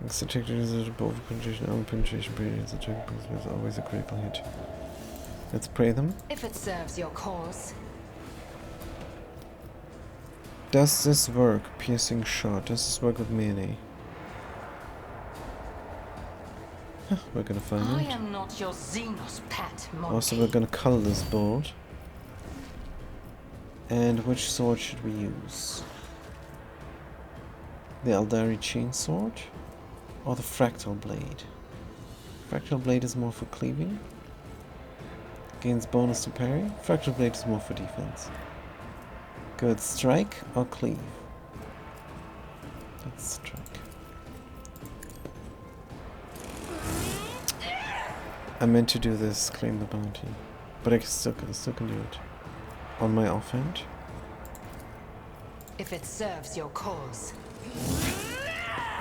Subject is above penetration, armor penetration period. Subject is always a critical hit. Let's pray them. If it serves your cause. Does this work? Piercing shot. Does this work with melee? Huh, we're gonna find I out. am not your Xenos pet, monkey. Also, we're gonna color this bolt. And which sword should we use? The Aldari Chainsword? Or the Fractal Blade? Fractal Blade is more for cleaving. Gains bonus to parry. Fractal Blade is more for defense. Good. Strike or cleave? Let's strike. I meant to do this, claim the bounty. But I still can do it. On my offhand. If it serves your cause.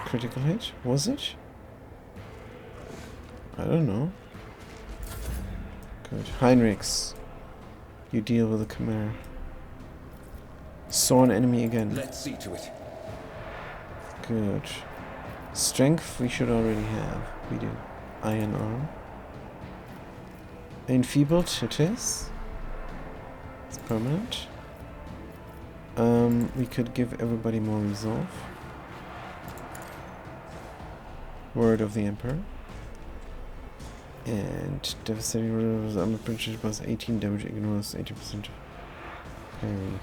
Critical hit? Was it? I don't know. Good. Heinrichs. You deal with the Chimera. Saw an enemy again. Let's see to it. Good. Strength we should already have. We do. Iron arm. Enfeebled it is. It's permanent. We could give everybody more resolve. Word of the Emperor. And devastating rolls armor penetration plus 18 damage, ignores 80% parry.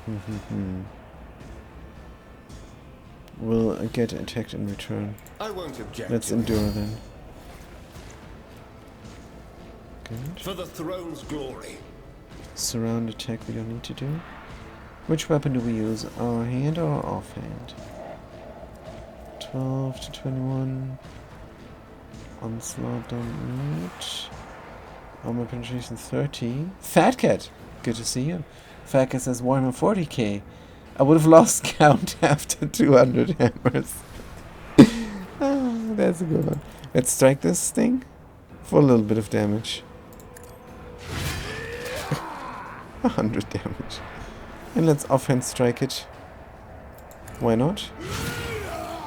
We'll get attacked in return. I won't object. Let's endure then. Good. For the throne's glory. Surround attack we don't need to do. Which weapon do we use? Our hand or our offhand? 12 to 21. Onslaught don't need. Armor penetration 30. Fat Cat! Good to see you. Fat Cat says 140k. I would have lost count after 200 hammers. That's a good one. Let's strike this thing for a little bit of damage. 100 damage. And let's offhand strike it. Why not?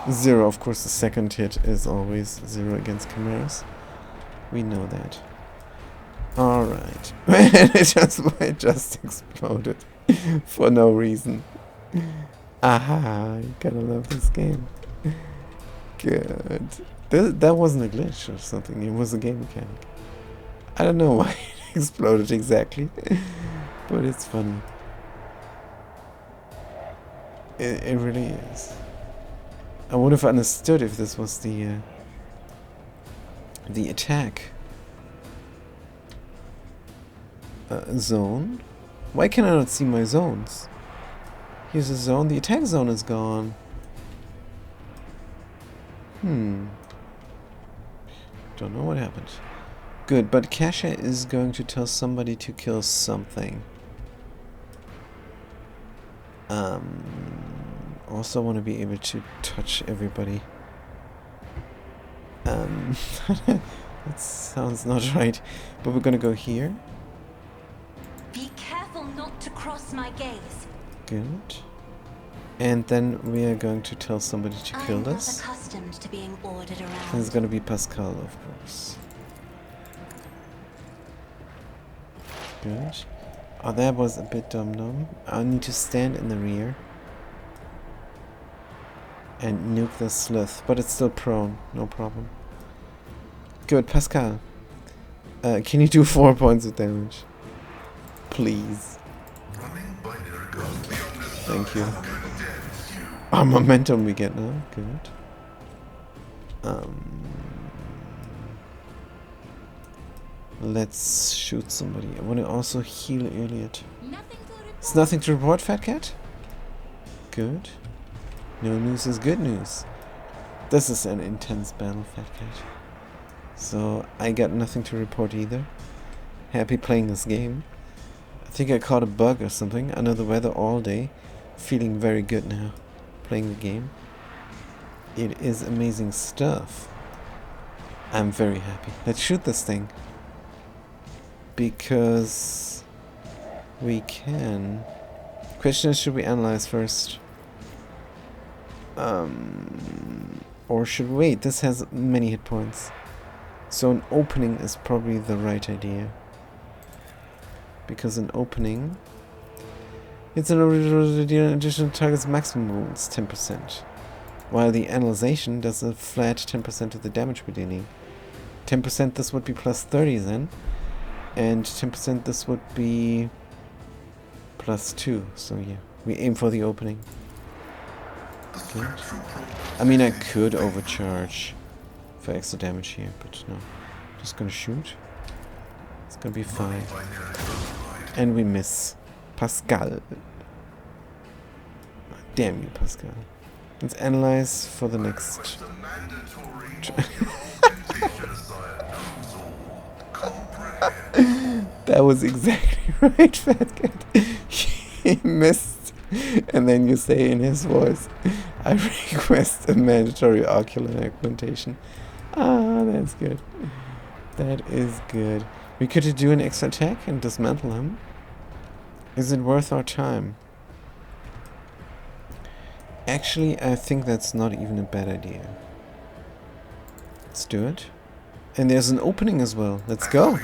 0, of course, the second hit is always 0 against chimeras. We know that. Alright. it just exploded. For no reason. Aha, you gotta love this game. Good. That wasn't a glitch or something. It was a game mechanic. I don't know why it exploded exactly, but it's funny. It really is. I would have understood if this was the attack zone. Why can I not see my zones? Here's a zone. The attack zone is gone. Don't know what happened. Good, but Kasha is going to tell somebody to kill something. Also want to be able to touch everybody. That sounds not right. But we're gonna go here. Be careful not to cross my gaze. Good. And then we are going to tell somebody to kill I'm not us. accustomed to being ordered around. And it's gonna be Pascal, of course. Good. Oh, that was a bit dumb. I need to stand in the rear and nuke the sleuth, but it's still prone, no problem. Good, Pascal. Can you do 4 points of damage? Please. Thank you. Our momentum we get now, good. Let's shoot somebody. I want to also heal Elliot. It's nothing to report, Fat Cat? Good. No news is good news. This is an intense battle, Fat Cat. So, I got nothing to report either. Happy playing this game. I think I caught a bug or something. Under the weather all day. Feeling very good now. Playing the game. It is amazing stuff. I'm very happy. Let's shoot this thing. Because we can. Question is, should we analyze first? Or should we wait? This has many hit points. So an opening is probably the right idea. Because an opening, it's an additional target's maximum wounds, 10%. While the analyzation does a flat 10% of the damage we're dealing. 10% this would be plus 30 then. And 10% this would be plus 2. So yeah, we aim for the opening. Good. I mean, I could overcharge for extra damage here, but no. Just gonna shoot. It's gonna be fine. And we miss. Pascal. Damn you, Pascal. Let's analyze for the next. That was exactly right, Fat Cat. He missed. And then you say in his voice, I request a mandatory ocular augmentation. Ah, that's good. That is good. We could do an extra attack and dismantle him. Is it worth our time? Actually, I think that's not even a bad idea. Let's do it. And there's an opening as well. Let's go.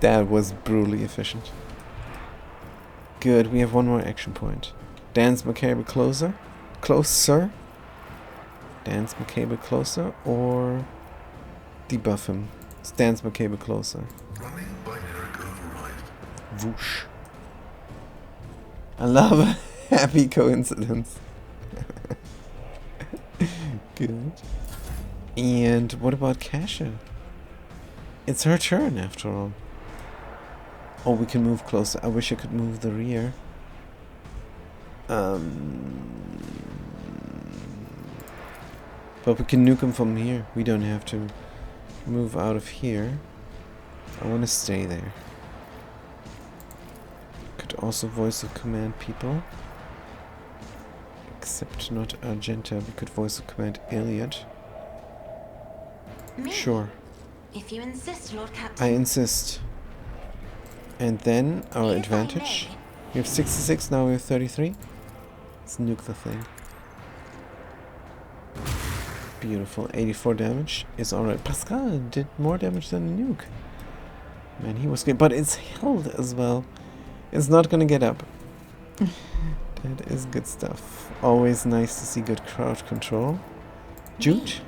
That was brutally efficient. Good, we have one more action point. Dance Macabre closer. Closer. Dance Macabre closer or debuff him. Let's Dance Macabre closer. Whoosh. I love a happy coincidence. Good. And what about Kasha? It's her turn after all. Oh, we can move closer. I wish I could move the rear. But we can nuke him from here. We don't have to move out of here. I want to stay there. Could also voice of command people. Except not Argenta. We could voice of command Elliot. Me? Sure. If you insist, Lord Captain. I insist. And then our If I advantage. may. We have 66, now we have 33. Let's nuke the thing. Beautiful. 84 damage is alright. Pascal did more damage than a nuke. Man, he was good. But it's held as well. It's not gonna get up. That is good stuff. Always nice to see good crowd control. Jute.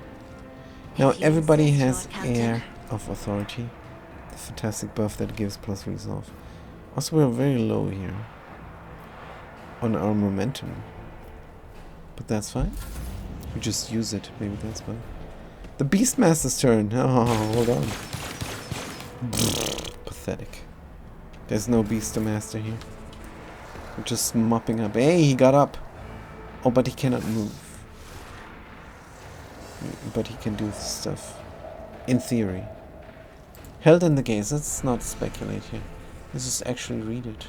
Now everybody has Air of Authority. The fantastic buff that gives plus resolve. Also, we're very low here on our momentum. But that's fine. We just use it. Maybe that's fine. The Beastmaster's turn. Oh, hold on. Pathetic. There's no Beastmaster here. We're just mopping up. Hey, he got up. Oh, but he cannot move. But he can do stuff. In theory. Held in the gaze. Let's not speculate here. Let's just actually read it.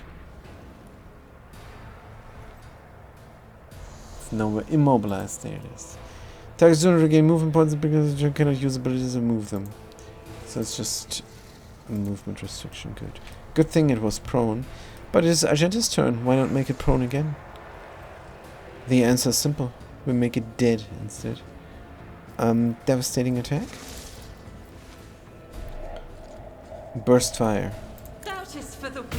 No, we're immobilized. There it is. Targets don't regain movement points because you cannot use abilities to move them. So it's just a movement restriction. Good. Good thing it was prone. But it's Argenta's turn. Why not make it prone again? The answer is simple. We make it dead instead. Devastating attack. Burst fire. Doubt is for the weak.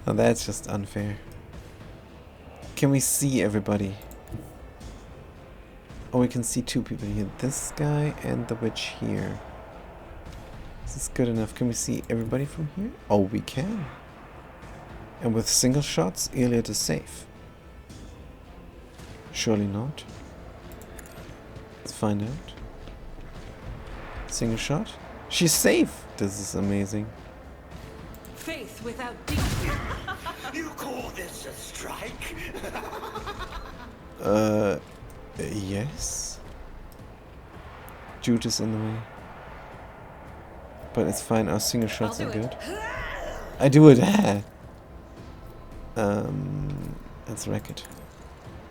Oh, that's just unfair. Can we see everybody? Oh, we can see two people here. This guy and the witch here. Is this good enough? Can we see everybody from here? Oh, we can. And with single shots, Iliad is safe. Surely not. Let's find out. Single shot. She's safe. This is amazing. Faith without deed. You call this a strike? Yes. Jude is in the way. But it's fine, our single shots are good. I do it. Let's wreck it.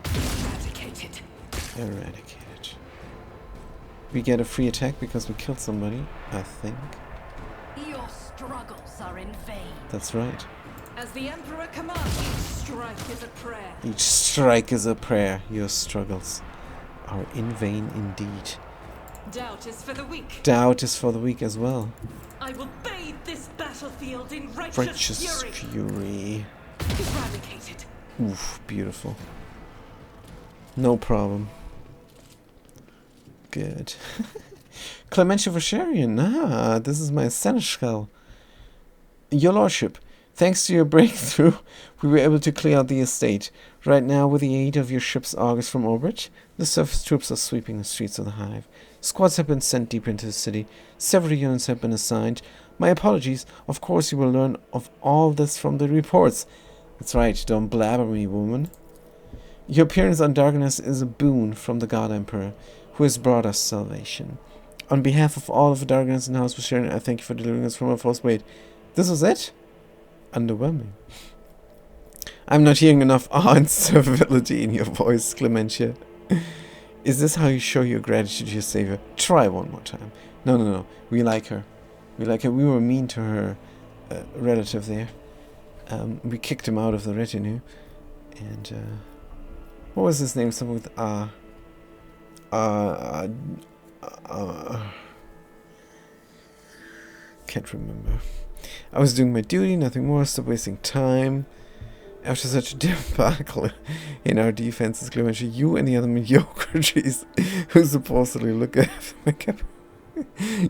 Eradicated. Eradicated. We get a free attack because we killed somebody, I think. Your struggles are in vain. That's right. As the Emperor commands, each strike is a prayer. Each strike is a prayer. Your struggles are in vain indeed. Doubt is for the weak. Doubt is for the weak as well. I will bathe this battlefield in righteous Righteous fury. fury. Eradicated. Oof, beautiful. No problem. Good. Clementia Vasharian. Ah, this is my seneschal. Your lordship, thanks to your breakthrough, we were able to clear out the estate. Right now, with the aid of your ship's augurs from orbit, the surface troops are sweeping the streets of the Hive. Squads have been sent deeper into the city. Several units have been assigned. My apologies. Of course, you will learn of all this from the reports. That's right. Don't blabber me, woman. Your appearance on Darkness is a boon from the God Emperor, who has brought us salvation. On behalf of all of Darkness and House Vasharian, I thank you for delivering us from our false wait. This was it? Underwhelming. I'm not hearing enough awe and servility in your voice, Clementia. Is this how you show your gratitude to your savior? Try one more time. No. We like her. We like her. We were mean to her relative there. We kicked him out of the retinue. And, what was his name? Something with can't remember. I was doing my duty, nothing more. Stop wasting time. After such a debacle in our defenses, Clementia, you and the other mediocrities who supposedly look after my cap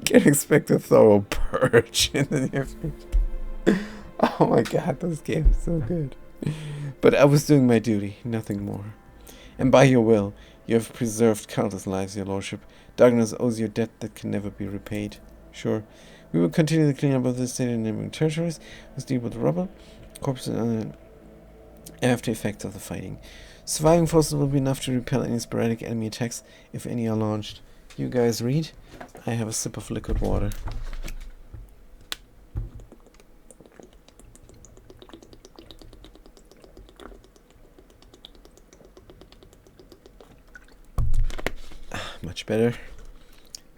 can expect a thorough purge in the near future. Oh my god, this game is so good. But I was doing my duty, nothing more. And by your will, you have preserved countless lives, your lordship. Darkness owes you a debt that can never be repaid. Sure. We will continue the cleanup of the state and neighboring territories. Let's deal with rubble, corpses, and after effects of the fighting. Surviving forces will be enough to repel any sporadic enemy attacks, if any are launched. You guys read. I have a sip of liquid water. Much better.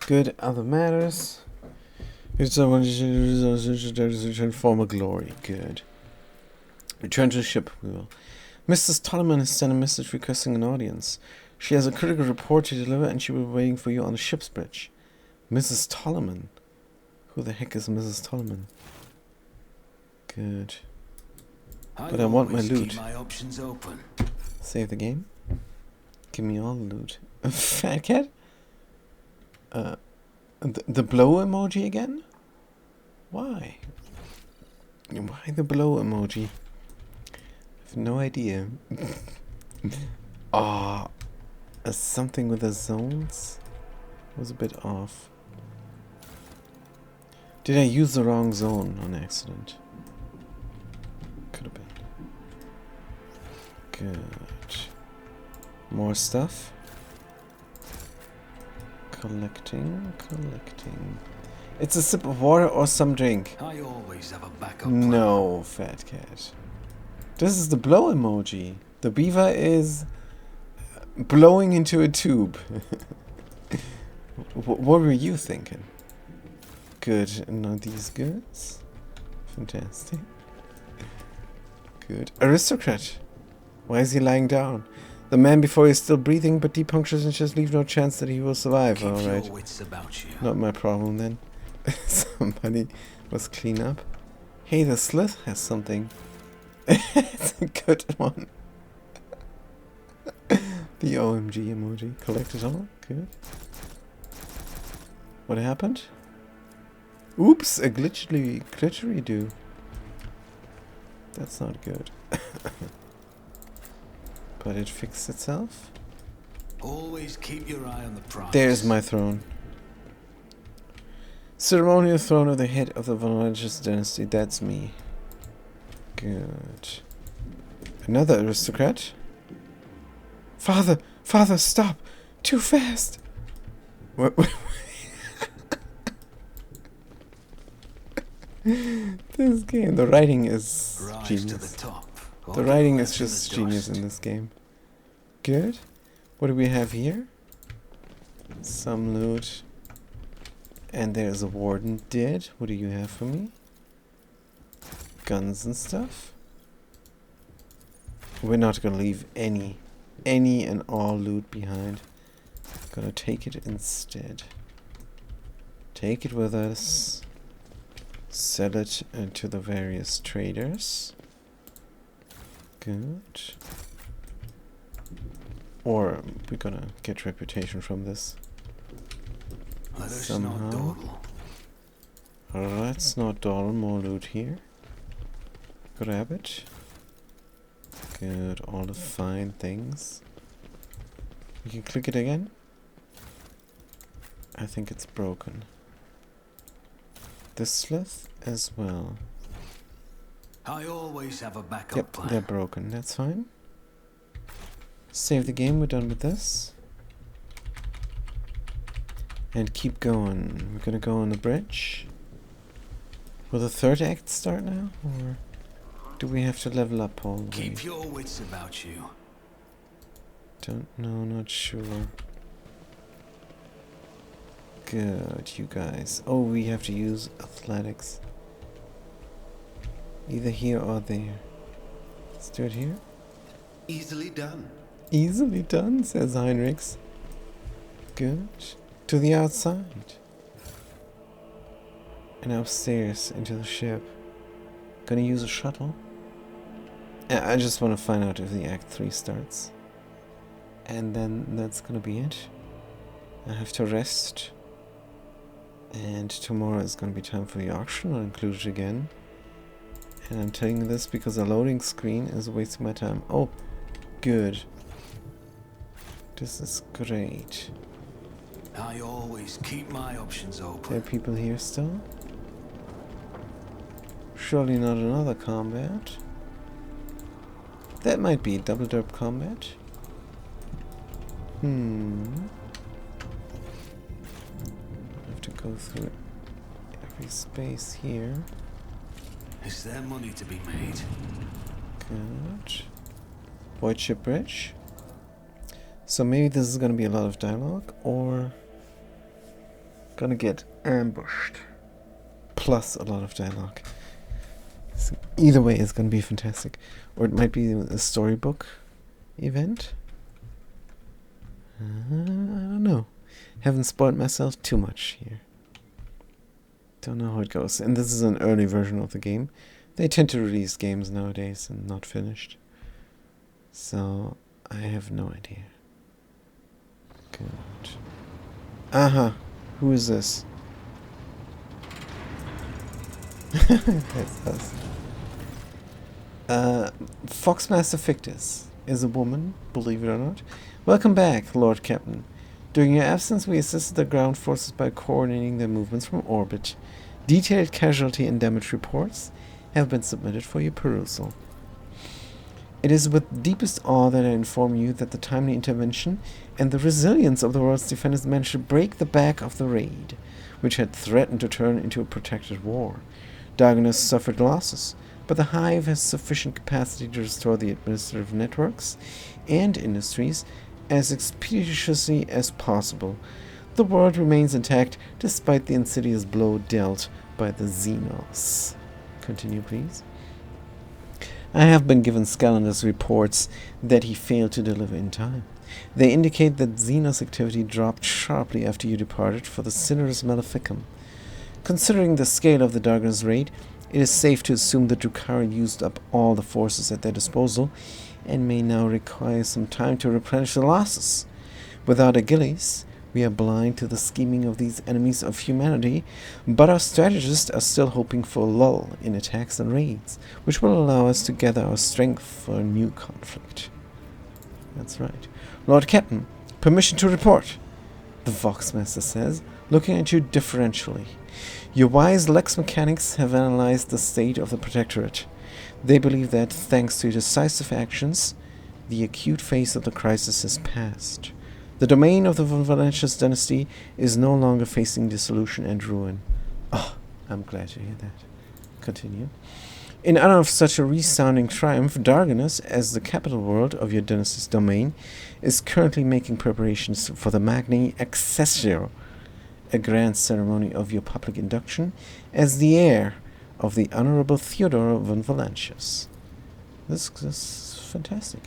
Good. Other matters. It's someone return former glory. Good. Return to the ship, we will. Mrs. Tolliman has sent a message requesting an audience. She has a critical report to deliver and she will be waiting for you on the ship's bridge. Mrs. Tolliman? Who the heck is Mrs. Tolliman? Good. But I want my always loot. Keep my options open. Save the game. Give me all the loot. Fat cat? The blow emoji again? Why? Why the blow emoji? I have no idea. Ah, something with the zones was a bit off. Did I use the wrong zone on accident? Could have been. Good. More stuff. Collecting. It's a sip of water or some drink. I always have a backup plan. No, fat cat. This is the blow emoji. The beaver is blowing into a tube. What were you thinking? Good. And now these goods. Fantastic. Good. Aristocrat. Why is he lying down? The man before is still breathing, but deep punctures and just leave no chance that he will survive. Keep Alright. your wits about you. Not my problem then. Somebody must clean up. Hey, the Slith has something. It's a good one. The OMG emoji. Collect it all. Good. What happened? Oops, a glitchery do. That's not good. But it fixed itself. Always keep your eye on the prize. There's my throne. Ceremonial throne of the head of the Vonelogist dynasty. That's me. Good. Another aristocrat. Father, stop! Too fast! What? This game, the writing is Rise genius. to the top. The writing is just genius in this game. Good. What do we have here? Some loot. And there's a warden dead. What do you have for me? Guns and stuff. We're not gonna leave any and all loot behind. Gonna take it instead. Take it with us. Sell it to the various traders. Good. Or we're gonna get reputation from this. Let us somehow. not dawdle. Let's not dawdle. More loot here. Grab it. Good. All the fine things. We can click it again. I think it's broken. The Slith as well. I always have a backup Yep, plan. they're broken. That's fine. Save the game. We're done with this. And keep going. We're gonna go on the bridge. Will the third act start now? Or do we have to level up all the way? Keep your wits about you. Don't know, not sure. Good, you guys. Oh, we have to use athletics. Either here or there. Let's do it here. Easily done. Easily done, says Heinrichs. Good. To the outside. And upstairs into the ship. Gonna use a shuttle. I just want to find out if the Act 3 starts. And then that's gonna be it. I have to rest. And tomorrow is gonna be time for the auction. I'll include it again. And I'm telling you this because a loading screen is wasting my time. Oh, good. This is great. I always keep my options There are open. people here still? Surely not another combat. That might be double derp combat. Have to go through every space here. Is there money to be made? Good. Void ship bridge. So maybe this is gonna be a lot of dialogue, or gonna get ambushed. Plus a lot of dialogue. So either way, it's gonna be fantastic. Or it might be a storybook event. I don't know. Haven't spoiled myself too much here. Don't know how it goes. And this is an early version of the game. They tend to release games nowadays and not finished. So, I have no idea. Good. Aha! Who is this? That's us. Foxmaster Fictus is a woman, believe it or not. Welcome back, Lord Captain. During your absence, we assisted the ground forces by coordinating their movements from orbit. Detailed casualty and damage reports have been submitted for your perusal. It is with deepest awe that I inform you that the timely intervention and the resilience of the world's defenders managed to break the back of the raid, which had threatened to turn into a protracted war. Darkness suffered losses, but the Hive has sufficient capacity to restore the administrative networks and industries as expeditiously as possible. The world remains intact despite the insidious blow dealt by the Xenos. Continue, please. I have been given Scalander's reports that he failed to deliver in time. They indicate that Xenos activity dropped sharply after you departed for the Cinerus Maleficum. Considering the scale of the Darkness raid, it is safe to assume that Drukhari used up all the forces at their disposal and may now require some time to replenish the losses. Without Achilles, we are blind to the scheming of these enemies of humanity, but our strategists are still hoping for a lull in attacks and raids, which will allow us to gather our strength for a new conflict. That's right. Lord Captain, permission to report, the Voxmaster says, looking at you differentially. Your wise Lex mechanics have analyzed the state of the Protectorate. They believe that, thanks to decisive actions, the acute phase of the crisis has passed. The domain of the Von Valentius dynasty is no longer facing dissolution and ruin. Oh, I'm glad to hear that. Continue. In honor of such a resounding triumph, Darganus, as the capital world of your dynasty's domain, is currently making preparations for the Magni Accessio, a grand ceremony of your public induction as the heir of the Honorable Theodora von Valentius. This is fantastic.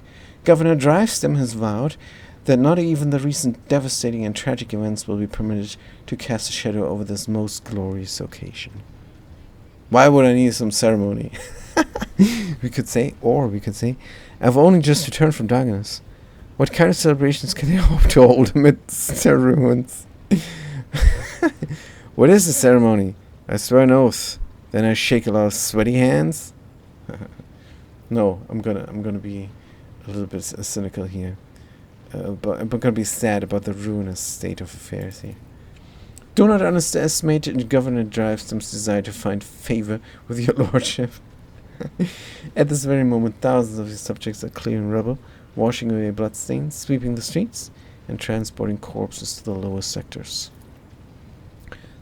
Governor Drivestem has vowed that not even the recent devastating and tragic events will be permitted to cast a shadow over this most glorious occasion. Why would I need some ceremony? we could say, I've only just returned from Darganus. What kind of celebrations can they hope to hold amidst their ruins? What is the ceremony? I swear an oath. Then I shake a lot of sweaty hands. No, I'm gonna be a little bit cynical here. But I'm gonna be sad about the ruinous state of affairs here. Do not underestimate Governor Drivestem's desire to find favor with your lordship. At this very moment, thousands of his subjects are clearing rubble, washing away bloodstains, sweeping the streets, and transporting corpses to the lower sectors.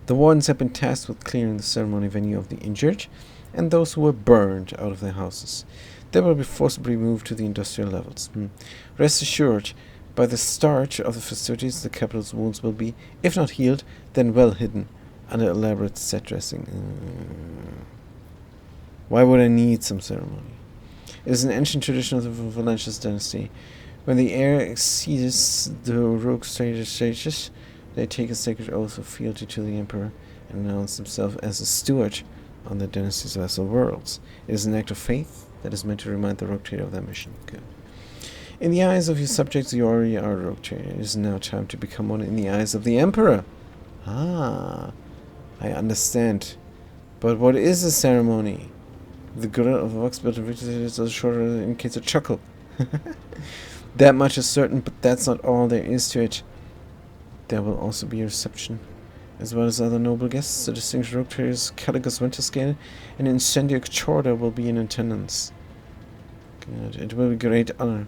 The wardens have been tasked with clearing the ceremony venue of the injured and those who were burned out of their houses. They will be forcibly moved to the industrial levels. Rest assured, by the start of the festivities, the capital's wounds will be, if not healed, then well hidden under elaborate set dressing. Why would I need some ceremony? It is an ancient tradition of the Valentius dynasty. When the heir exceeds the rogue stages, they take a sacred oath of fealty to the emperor and announce themselves as a steward on the dynasty's vassal worlds. It is an act of faith that is meant to remind the rogue trader of their mission. Good. In the eyes of your subjects, you already are a rogue trader. It is now time to become one in the eyes of the emperor. Ah, I understand. But what is the ceremony? The gorilla of Vox built a victory is a shorter indicates a chuckle. That much is certain, but that's not all there is to it. There will also be a reception, as well as other noble guests. The distinguished rogue traders Caligus Winterscale and Incendia Chorda will be in attendance. Good. It will be a great honor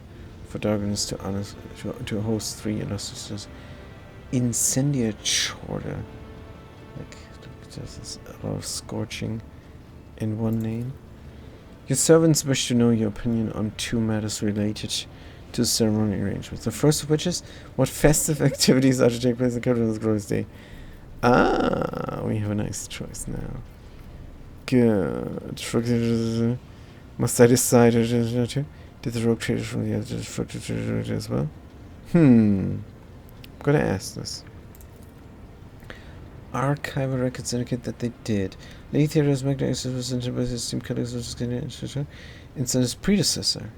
for Darganus to host 3 illustrious Incendia Chorda. Like, there's a lot of scorching in one name. Your servants wish to know your opinion on 2 matters related to the ceremony arrangements. The first of which is what festive activities are to take place in the capital of Glorious Day. Ah, we have a nice choice now. Good. Must I decide did the rogue traders from the other as well? I'm gonna ask this. archival records indicate that they did. Lady Theodore's magnetic was entered by his esteemed colleagues, which is going to instead his predecessor.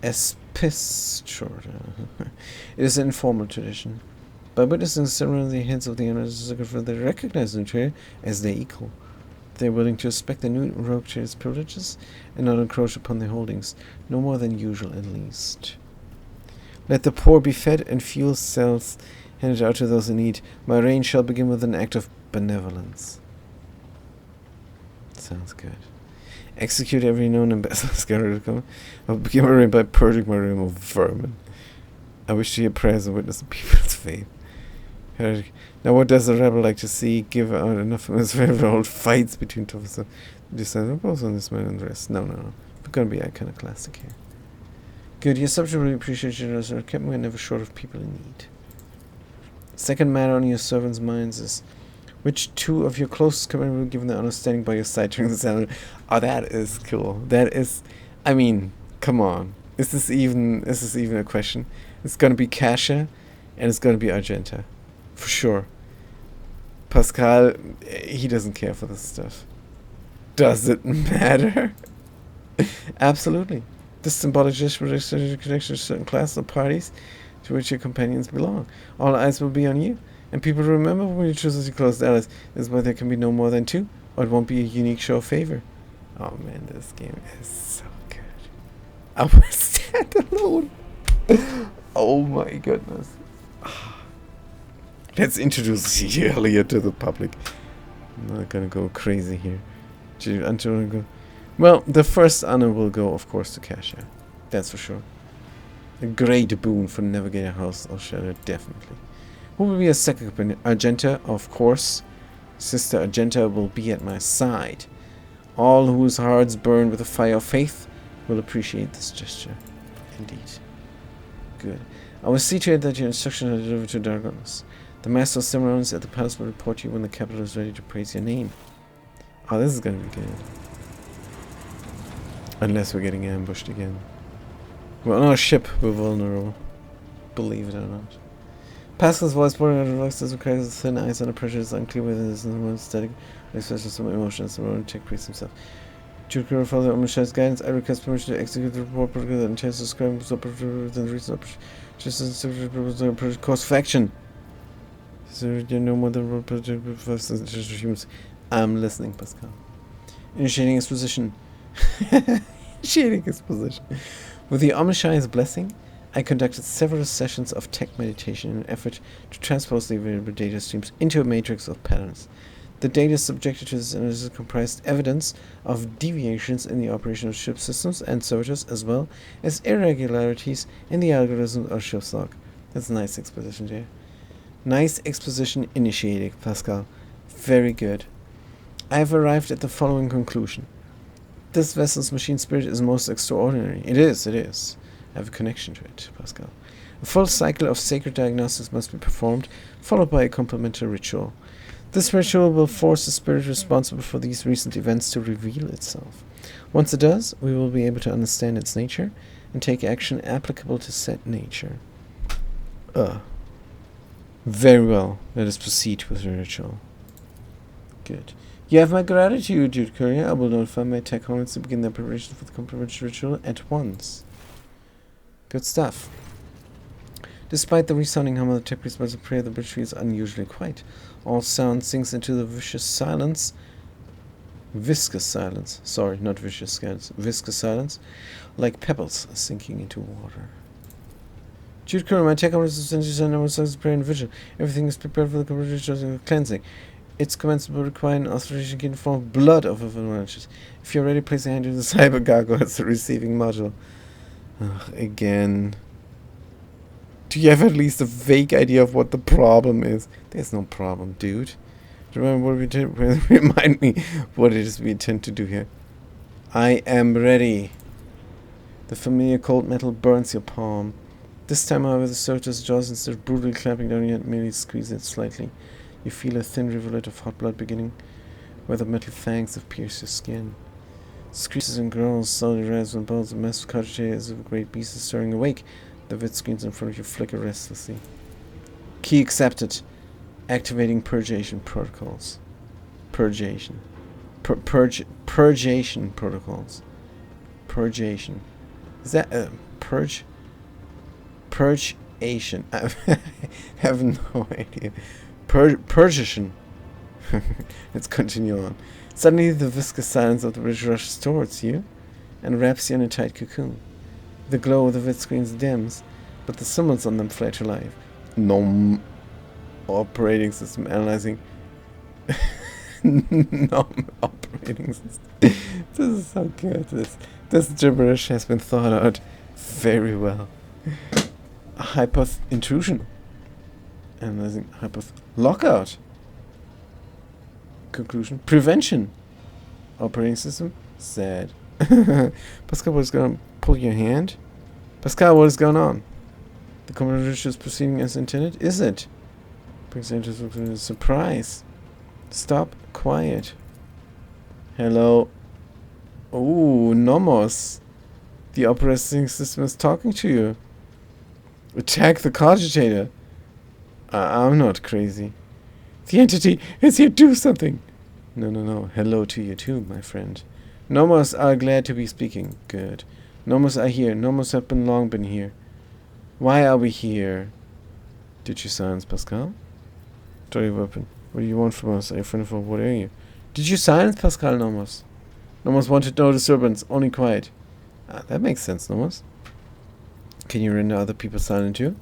Epistor. It is an informal tradition. By witnessing the ceremony, the heads of the owners they recognize the new trader as their equal. They are willing to respect the new rogue trader's privileges and not encroach upon their holdings, no more than usual at least. Let the poor be fed and fuel cells handed out to those in need. My reign shall begin with an act of benevolence. Sounds good. Execute every known ambassador. I'll begin my reign by purging my realm of vermin. I wish to hear prayers and witness the people's faith. Now what does a rebel like to see? Give out enough of his favorite old fights between two of us. Decide both on this man and the rest. No. We're gonna be iconoclastic here. Good, your subject really appreciate you as kept me never short of people in need. Second matter on your servants' minds is which two of your closest companions were given the honor standing by your side during the ceremony? Oh, that is cool. That is, I mean, come on. Is this even a question? It's gonna be Cassia and it's gonna be Argenta. For sure. Pascal, he doesn't care for this stuff. Does it matter? Absolutely. This symbolic gesture connection to certain classes of parties to which your companions belong. All eyes will be on you, and people remember when you choose as your closest allies. This is why there can be no more than two, or it won't be a unique show of favor. Oh man, this game is so good. I will stand alone. Oh my goodness. Let's introduce Yelia to the public. I'm not gonna go crazy here. Well, the first honor will go, of course, to Cassia. That's for sure. A great boon for Navigator House of Shadow, definitely. Who will be a second companion? Argenta, of course. Sister Argenta will be at my side. All whose hearts burn with the fire of faith will appreciate this gesture. Indeed. Good. I will see to it that your instructions are delivered to Dargonis. The Master of Ceremonies at the palace will report to you when the capital is ready to praise your name. Oh, this is going to be good. Unless we're getting ambushed again. We're on our ship, we're vulnerable. Believe it or not. Pascal's voice pouring out of voice does require thin eyes under pressure is unclear whether it is in the static, especially some emotions. The Roman check priest himself. Due to follow Omniscience guidance, I request permission to execute the report protocol that intends to describe the recent just as the course of action. So you know more than humans. I'm listening, Pascal. Initiating exposition. Initiating exposition. With the Omniscience blessing, I conducted several sessions of tech meditation in an effort to transpose the available data streams into a matrix of patterns. The data subjected to this analysis comprised evidence of deviations in the operation of ship systems and servitors, as well as irregularities in the algorithm of ship's log. That's nice exposition, Jay. Nice exposition initiated, Pascal. Very good. I have arrived at the following conclusion. This vessel's machine spirit is most extraordinary. It is. I have a connection to it, Pascal. A full cycle of sacred diagnostics must be performed, followed by a complementary ritual. This ritual will force the spirit responsible for these recent events to reveal itself. Once it does, we will be able to understand its nature and take action applicable to said nature. Very well. Let us proceed with the ritual. Good. You have my gratitude, Jude Courier. I will notify my tech hornets to begin their preparation for the complementary ritual at once. Good stuff. Despite the resounding hum of the tech priest's buzz of prayer, the bridge is unusually quiet. All sound sinks into the viscous silence. Sorry, not vicious silence. Viscous silence, like pebbles sinking into water. Jude Courier, my tech hornets have sent you some number of prayer and vigil. Everything is prepared for the complementary ritual of cleansing. Its commencement will require an authorization in the form of blood of avalanches. If you're ready, place a hand in the cyber gargoyle as the receiving module. Again. Do you have at least a vague idea of what the problem is? There's no problem, dude. Remember what we did? Remind me what it is we intend to do here. I am ready. The familiar cold metal burns your palm. This time, however, the servitor's jaws, instead of brutally clamping down, yet merely squeeze it slightly. You feel a thin rivulet of hot blood beginning, where the metal fangs have pierced your skin. Screeches and growls slowly rise when balls of massive cartridge as if a great beast is stirring awake. The vid screens in front of you flicker restlessly. Key accepted. Activating purgation protocols. Purgation. Purgation protocols. Purgation. Is that purge? Purgation. I have no idea. Purgation. Let's continue on. Suddenly the viscous silence of the bridge rushes towards you and wraps you in a tight cocoon. The glow of the vid screens dims, but the symbols on them flare to life. Nom. Operating system analyzing. Nom operating system. This is so good. This gibberish has been thought out very well. Hypoth intrusion. Analyzing hypoth lockout. Conclusion. Prevention. Operating system. Sad. Pascal, what is going on? Pull your hand. Pascal, what is going on? The conversation is proceeding as intended. Is it? Brings into a surprise. Stop. Quiet. Hello. Oh, Nomos. The operating system is talking to you. Attack the cogitator. I'm not crazy. The entity is here. Do something. No. Hello to you too, my friend. Nomos are glad to be speaking. Good. Nomos are here. Nomos have long been here. Why are we here? Did you silence Pascal? Dirty weapon. What do you want from us? Are you friend for what are you? Did you silence Pascal, Nomos? Nomos wanted no disturbance, only quiet. That makes sense, Nomos. Can you render other people silent too?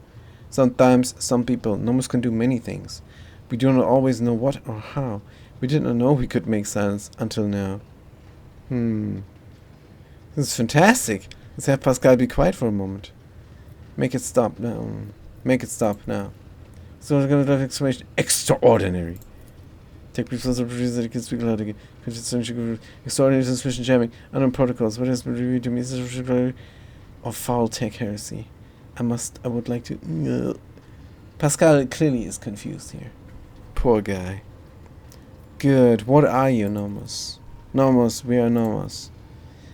Sometimes, some people. Nomos can do many things. We do not always know what or how. We did not know we could make silence until now. This is fantastic. Let's have Pascal be quiet for a moment. Make it stop now. Make it stop now. So we're going to have exclamation. Extraordinary. Take brief thoughts of produce that it can speak loud again. Extraordinary suspicion jamming. Unknown protocols. What has been reviewed to me is of foul tech heresy. I would like to... Pascal clearly is confused here. Poor guy. Good. What are you, Nomos? Nomos, we are Nomos.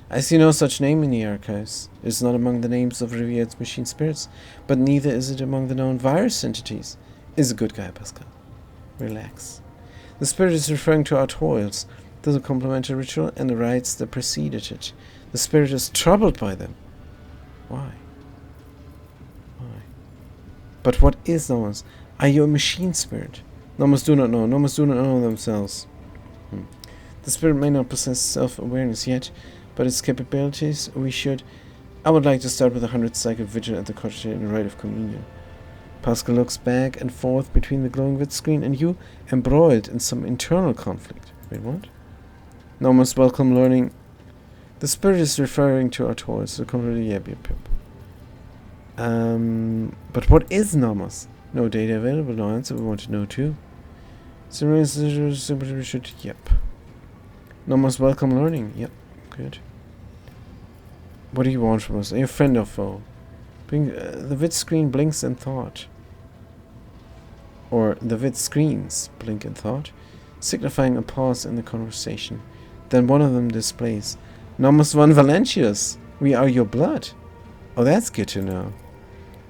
I see no such name in the archives. It is not among the names of Rivier's machine spirits, but neither is it among the known virus entities. Is a good guy, Pascal. Relax. The spirit is referring to our toils, to the complementary ritual and the rites that preceded it. The spirit is troubled by them. Why? But what is Nomos? Are you a machine spirit? Nomos do not know. Nomos do not know themselves. The spirit may not possess self-awareness yet, but its capabilities I would like to start with 100 cycle vigil at the cottage in the rite of communion. Pascal looks back and forth between the glowing vid screen and you, embroiled in some internal conflict. Wait, what? Nomos welcome learning. The spirit is referring to our toys, so but what is Nomos? No data available, no answer, we want to know too. Yep. Nomos welcome learning, yep, good. What do you want from us? Are you a friend or foe? The vid screen blinks in thought. Or the vid screens blink in thought, signifying a pause in the conversation. Then one of them displays, Nomos Van Valentius, we are your blood. Oh, that's good to know.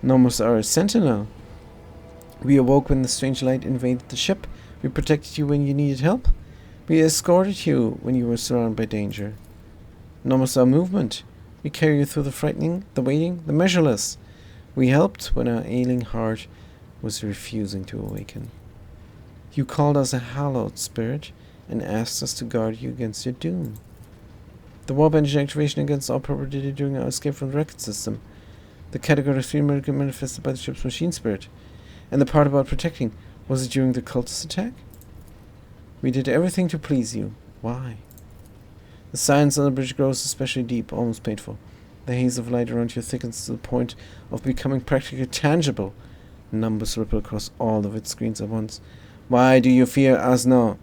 Nomos are a sentinel. We awoke when the strange light invaded the ship. We protected you when you needed help. We escorted you when you were surrounded by danger. Nomos are movement. We carry you through the frightening, the waiting, the measureless. We helped when our ailing heart was refusing to awaken. You called us a hallowed spirit and asked us to guard you against your doom. The warp engine activation against all property during our escape from the record system. The category 3 miracle manifested by the ship's machine spirit. And the part about protecting, was it during the cultist attack? We did everything to please you. Why? The silence on the bridge grows especially deep, almost painful. The haze of light around you thickens to the point of becoming practically tangible. Numbers ripple across all of its screens at once. Why do you fear us now?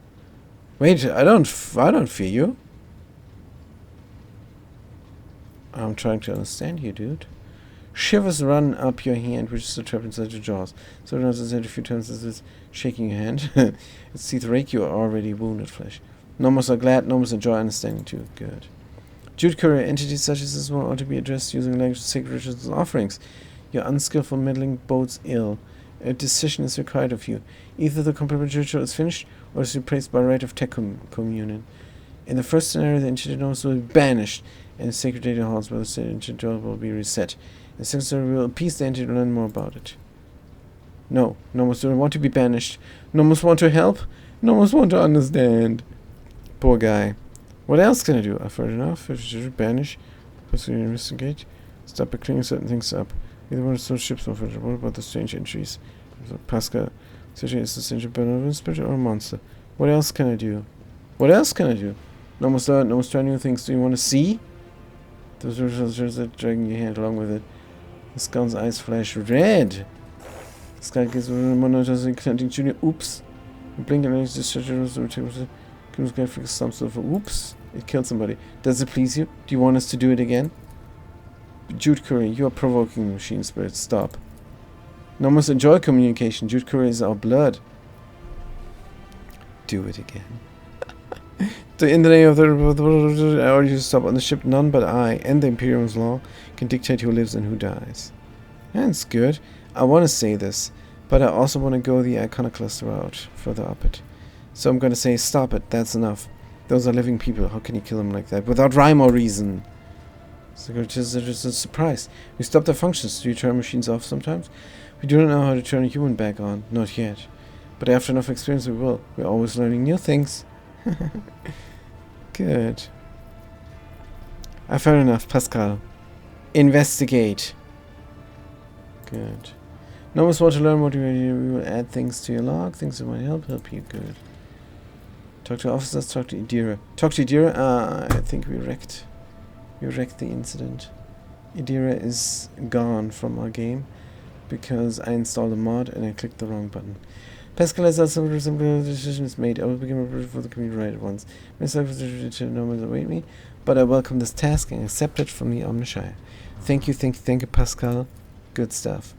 Wait, I don't fear you. I'm trying to understand you, dude. Shivers run up your hand, which is still trapped inside your jaws. So runs inside a few times as it's shaking your hand. Its teeth rake your already wounded flesh. Nomos are glad, Nomos enjoy understanding too. Good. Jude Courier, entities such as this one ought to be addressed using language of sacred rituals and offerings. Your unskillful meddling bodes ill. A decision is required of you. Either the complementary ritual is finished, or is replaced by a rite of tech communion. In the first scenario, the enchanted nomes will be banished, and the sacred data halls where the sacred enchanted dwell will be reset. In the second scenario, we will appease the entity to learn more about it. No, Nomos don't want to be banished. Nomos want to help. Nomos want to understand. Poor guy. What else can I do? I've heard enough. If you should banish, possibly investigate, stop by cleaning certain things up. Either one of those ships, what about the strange entries? Pascal, is the strange benevolent spirit or a monster? What else can I do? What else can I do? Nomos learn, Nomos try new things. Do you want to see? Those are dragging your hand along with it. The skull's eyes flash red. The skull gives monitors connecting junior. Oops. Blink and just some sort of oops. It killed somebody. Does it please you? Do you want us to do it again? Jude Curry, you are provoking machine spirits. Stop. Nomos enjoy communication. Jude Curry is our blood. Do it again. In the name of the I order you to stop on the ship. None but I and the Imperium's law can dictate who lives and who dies. That's good. I want to say this, but I also want to go the iconoclast route further up it. So I'm going to say, stop it. That's enough. Those are living people. How can you kill them like that without rhyme or reason? So it's just a surprise. We stop their functions. Do you turn machines off sometimes? We do not know how to turn a human back on. Not yet. But after enough experience, we will. We're always learning new things. Good. I've heard enough, Pascal. Investigate. Good. Nomos want to learn what we will add things to your log, things that might help you. Good. Talk to officers, talk to Idira. Talk to Idira? I think we wrecked the incident. Idira is gone from our game because I installed a mod and I clicked the wrong button. Pascal has some decisions made. I will begin my project for the community right at once. Myself is to no await me, but I welcome this task and accept it from the Omnishire. Thank you, Pascal. Good stuff.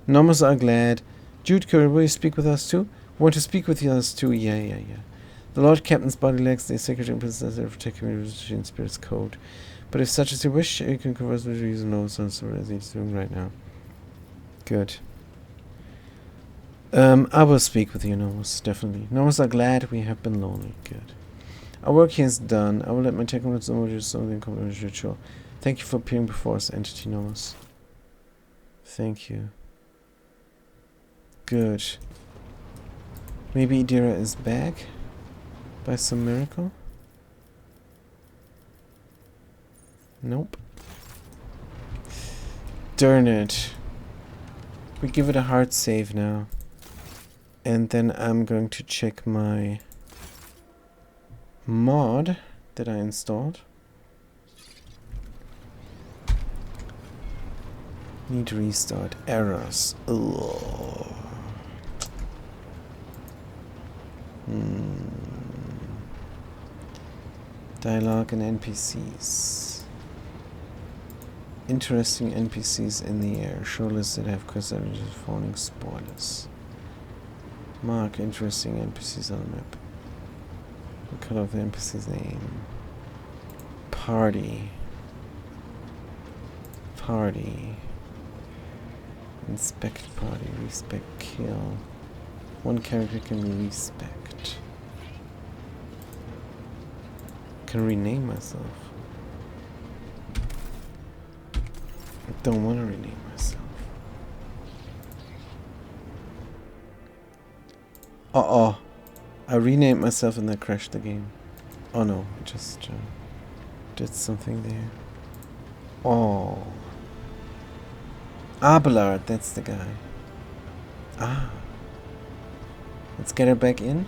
Nomos are glad. Jude Curry, will you speak with us too? Want to speak with us too? Yeah. The Lord Captain's body lacks the Secretary and Princess of protecting machine spirits code. But if such is your wish, you can converse with reason Nomos as he's doing right now. Good. I will speak with you, Nomos, definitely. Nomos are glad we have been lonely. Good. Our work here is done. I will let my tech notes know do something complementary ritual. Thank you for appearing before us, Entity Nomos. Thank you. Good. Maybe Idira is back by some miracle? Nope. Darn it. We give it a hard save now. And then I'm going to check my mod that I installed. Need to restart. Errors. Ugh. Dialogue and NPCs. Interesting NPCs in the air. Show lists that have quests that are falling spoilers. Mark interesting NPCs on the map. What color of the NPC's name? Party. Inspect party. Respect kill. One character can be respect. Can rename myself. I don't want to rename myself. Uh-oh. I renamed myself and then crashed the game. Oh no, I just did something there. Oh. Abelard, that's the guy. Ah. Let's get her back in.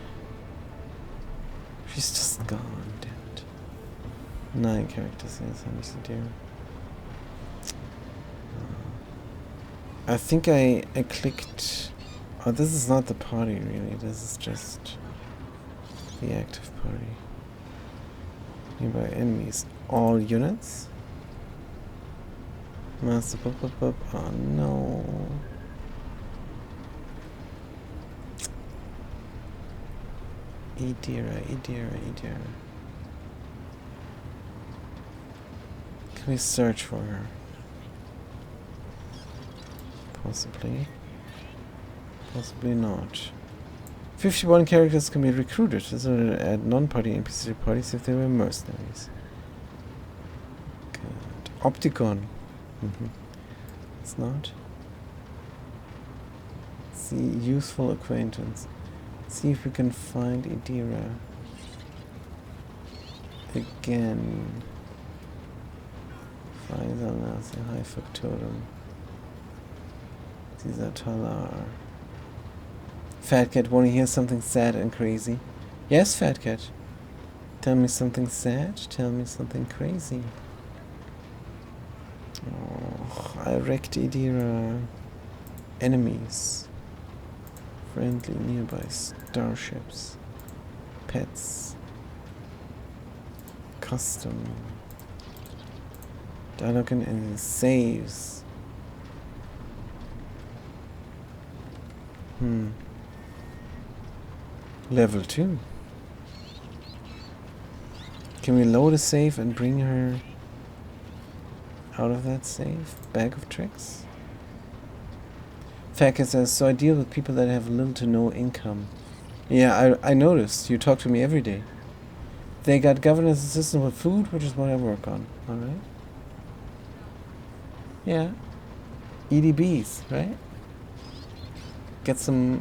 She's just gone, damn it. 9 characters, yes, let me see there. I think I clicked... Oh, this is not the party, really. This is just the active party. Nearby enemies. All units? Master pop. Oh, no. Idira. Can we search for her? Possibly. Possibly not. 51 characters can be recruited. This will add non-party NPC to parties if they were mercenaries. Good. Opticon. It's not. See, useful acquaintance. See if we can find Idira. Again. Faisal Nasi, High Factotum. Caesar Talar. Fat Cat, wanna hear something sad and crazy? Yes, Fat Cat. Tell me something sad, tell me something crazy. Oh, I wrecked Idira. Enemies. Friendly nearby starships. Pets. Custom. Dialogue and saves. Level 2. Can we load a save and bring her out of that save? Bag of tricks? Fact says, so I deal with people that have little to no income. Yeah, I noticed. You talk to me every day. They got governor's assistant with food, which is what I work on. Alright? Yeah. EDBs, right? Get some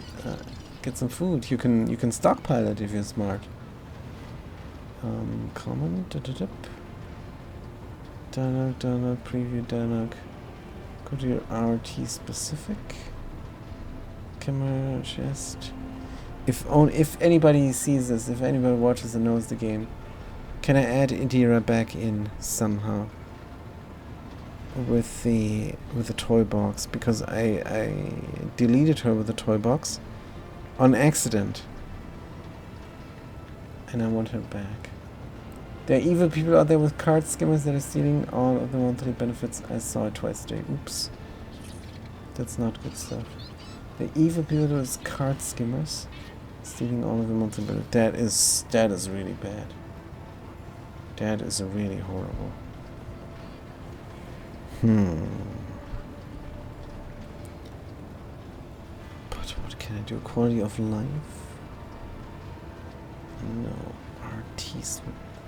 food. You can stockpile it if you're smart. Common. Dialogue, preview dialogue. Go to your RT specific. Camera chest. If anybody sees this, if anybody watches and knows the game, can I add Idira back in somehow with the toy box, because I deleted her with the toy box on accident and I want her back. There are evil people out there with card skimmers that are stealing all of the monthly benefits. I saw it twice today. Oops. That's not good stuff. The evil people with card skimmers stealing all of the monthly benefits. That is really bad. That is really horrible. But what can I do? Quality of life? No. RT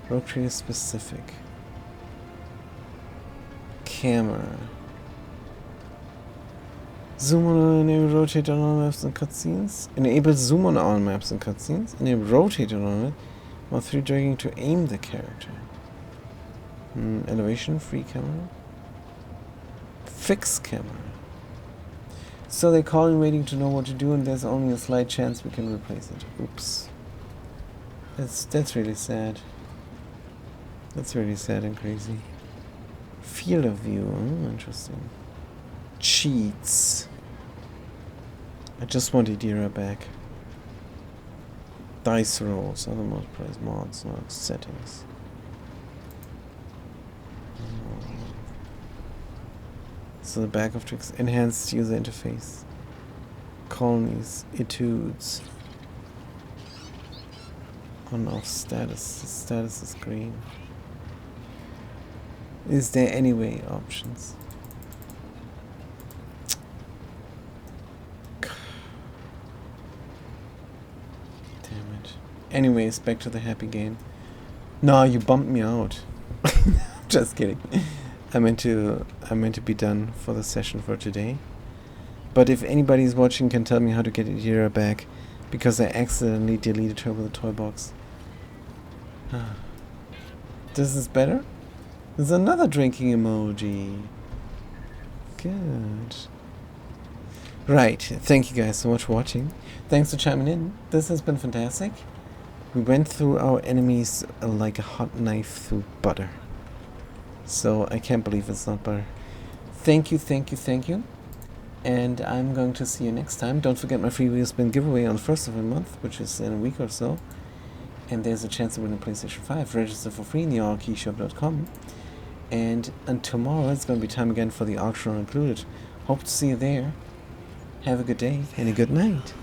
Rogue Trader specific. Camera. Zoom on, enable rotate on all maps and cutscenes. Enable zoom on all maps and cutscenes. Enable rotate on it while 3 dragging to aim the character. Elevation, free camera. Fix camera. So they call in waiting to know what to do, and there's only a slight chance we can replace it. Oops. That's really sad. That's really sad and crazy. Field of view, interesting. Cheats. I just want Idira back. Dice rolls, other multipliers, mods, not settings. So the back of tricks, enhanced user interface. Colonies, etudes. On off status. The status is green. Is there any way options? Damn it. Anyways, back to the happy game. No, you bumped me out. Just kidding. I meant to be done for the session for today. But if anybody's watching can tell me how to get Idira back, because I accidentally deleted her with a toy box. This is better? There's another drinking emoji. Good. Right, thank you guys so much for watching. Thanks for chiming in. This has been fantastic. We went through our enemies like a hot knife through butter. So I can't believe it's not butter. Thank you, thank you, thank you. And I'm going to see you next time. Don't forget my free Wheelspin giveaway on the 1st of the month, which is in a week or so. And there's a chance to win a PlayStation 5. Register for free in the allkeyshop.com. And tomorrow it's going to be time again for the auction included. Hope to see you there. Have a good day and a good night.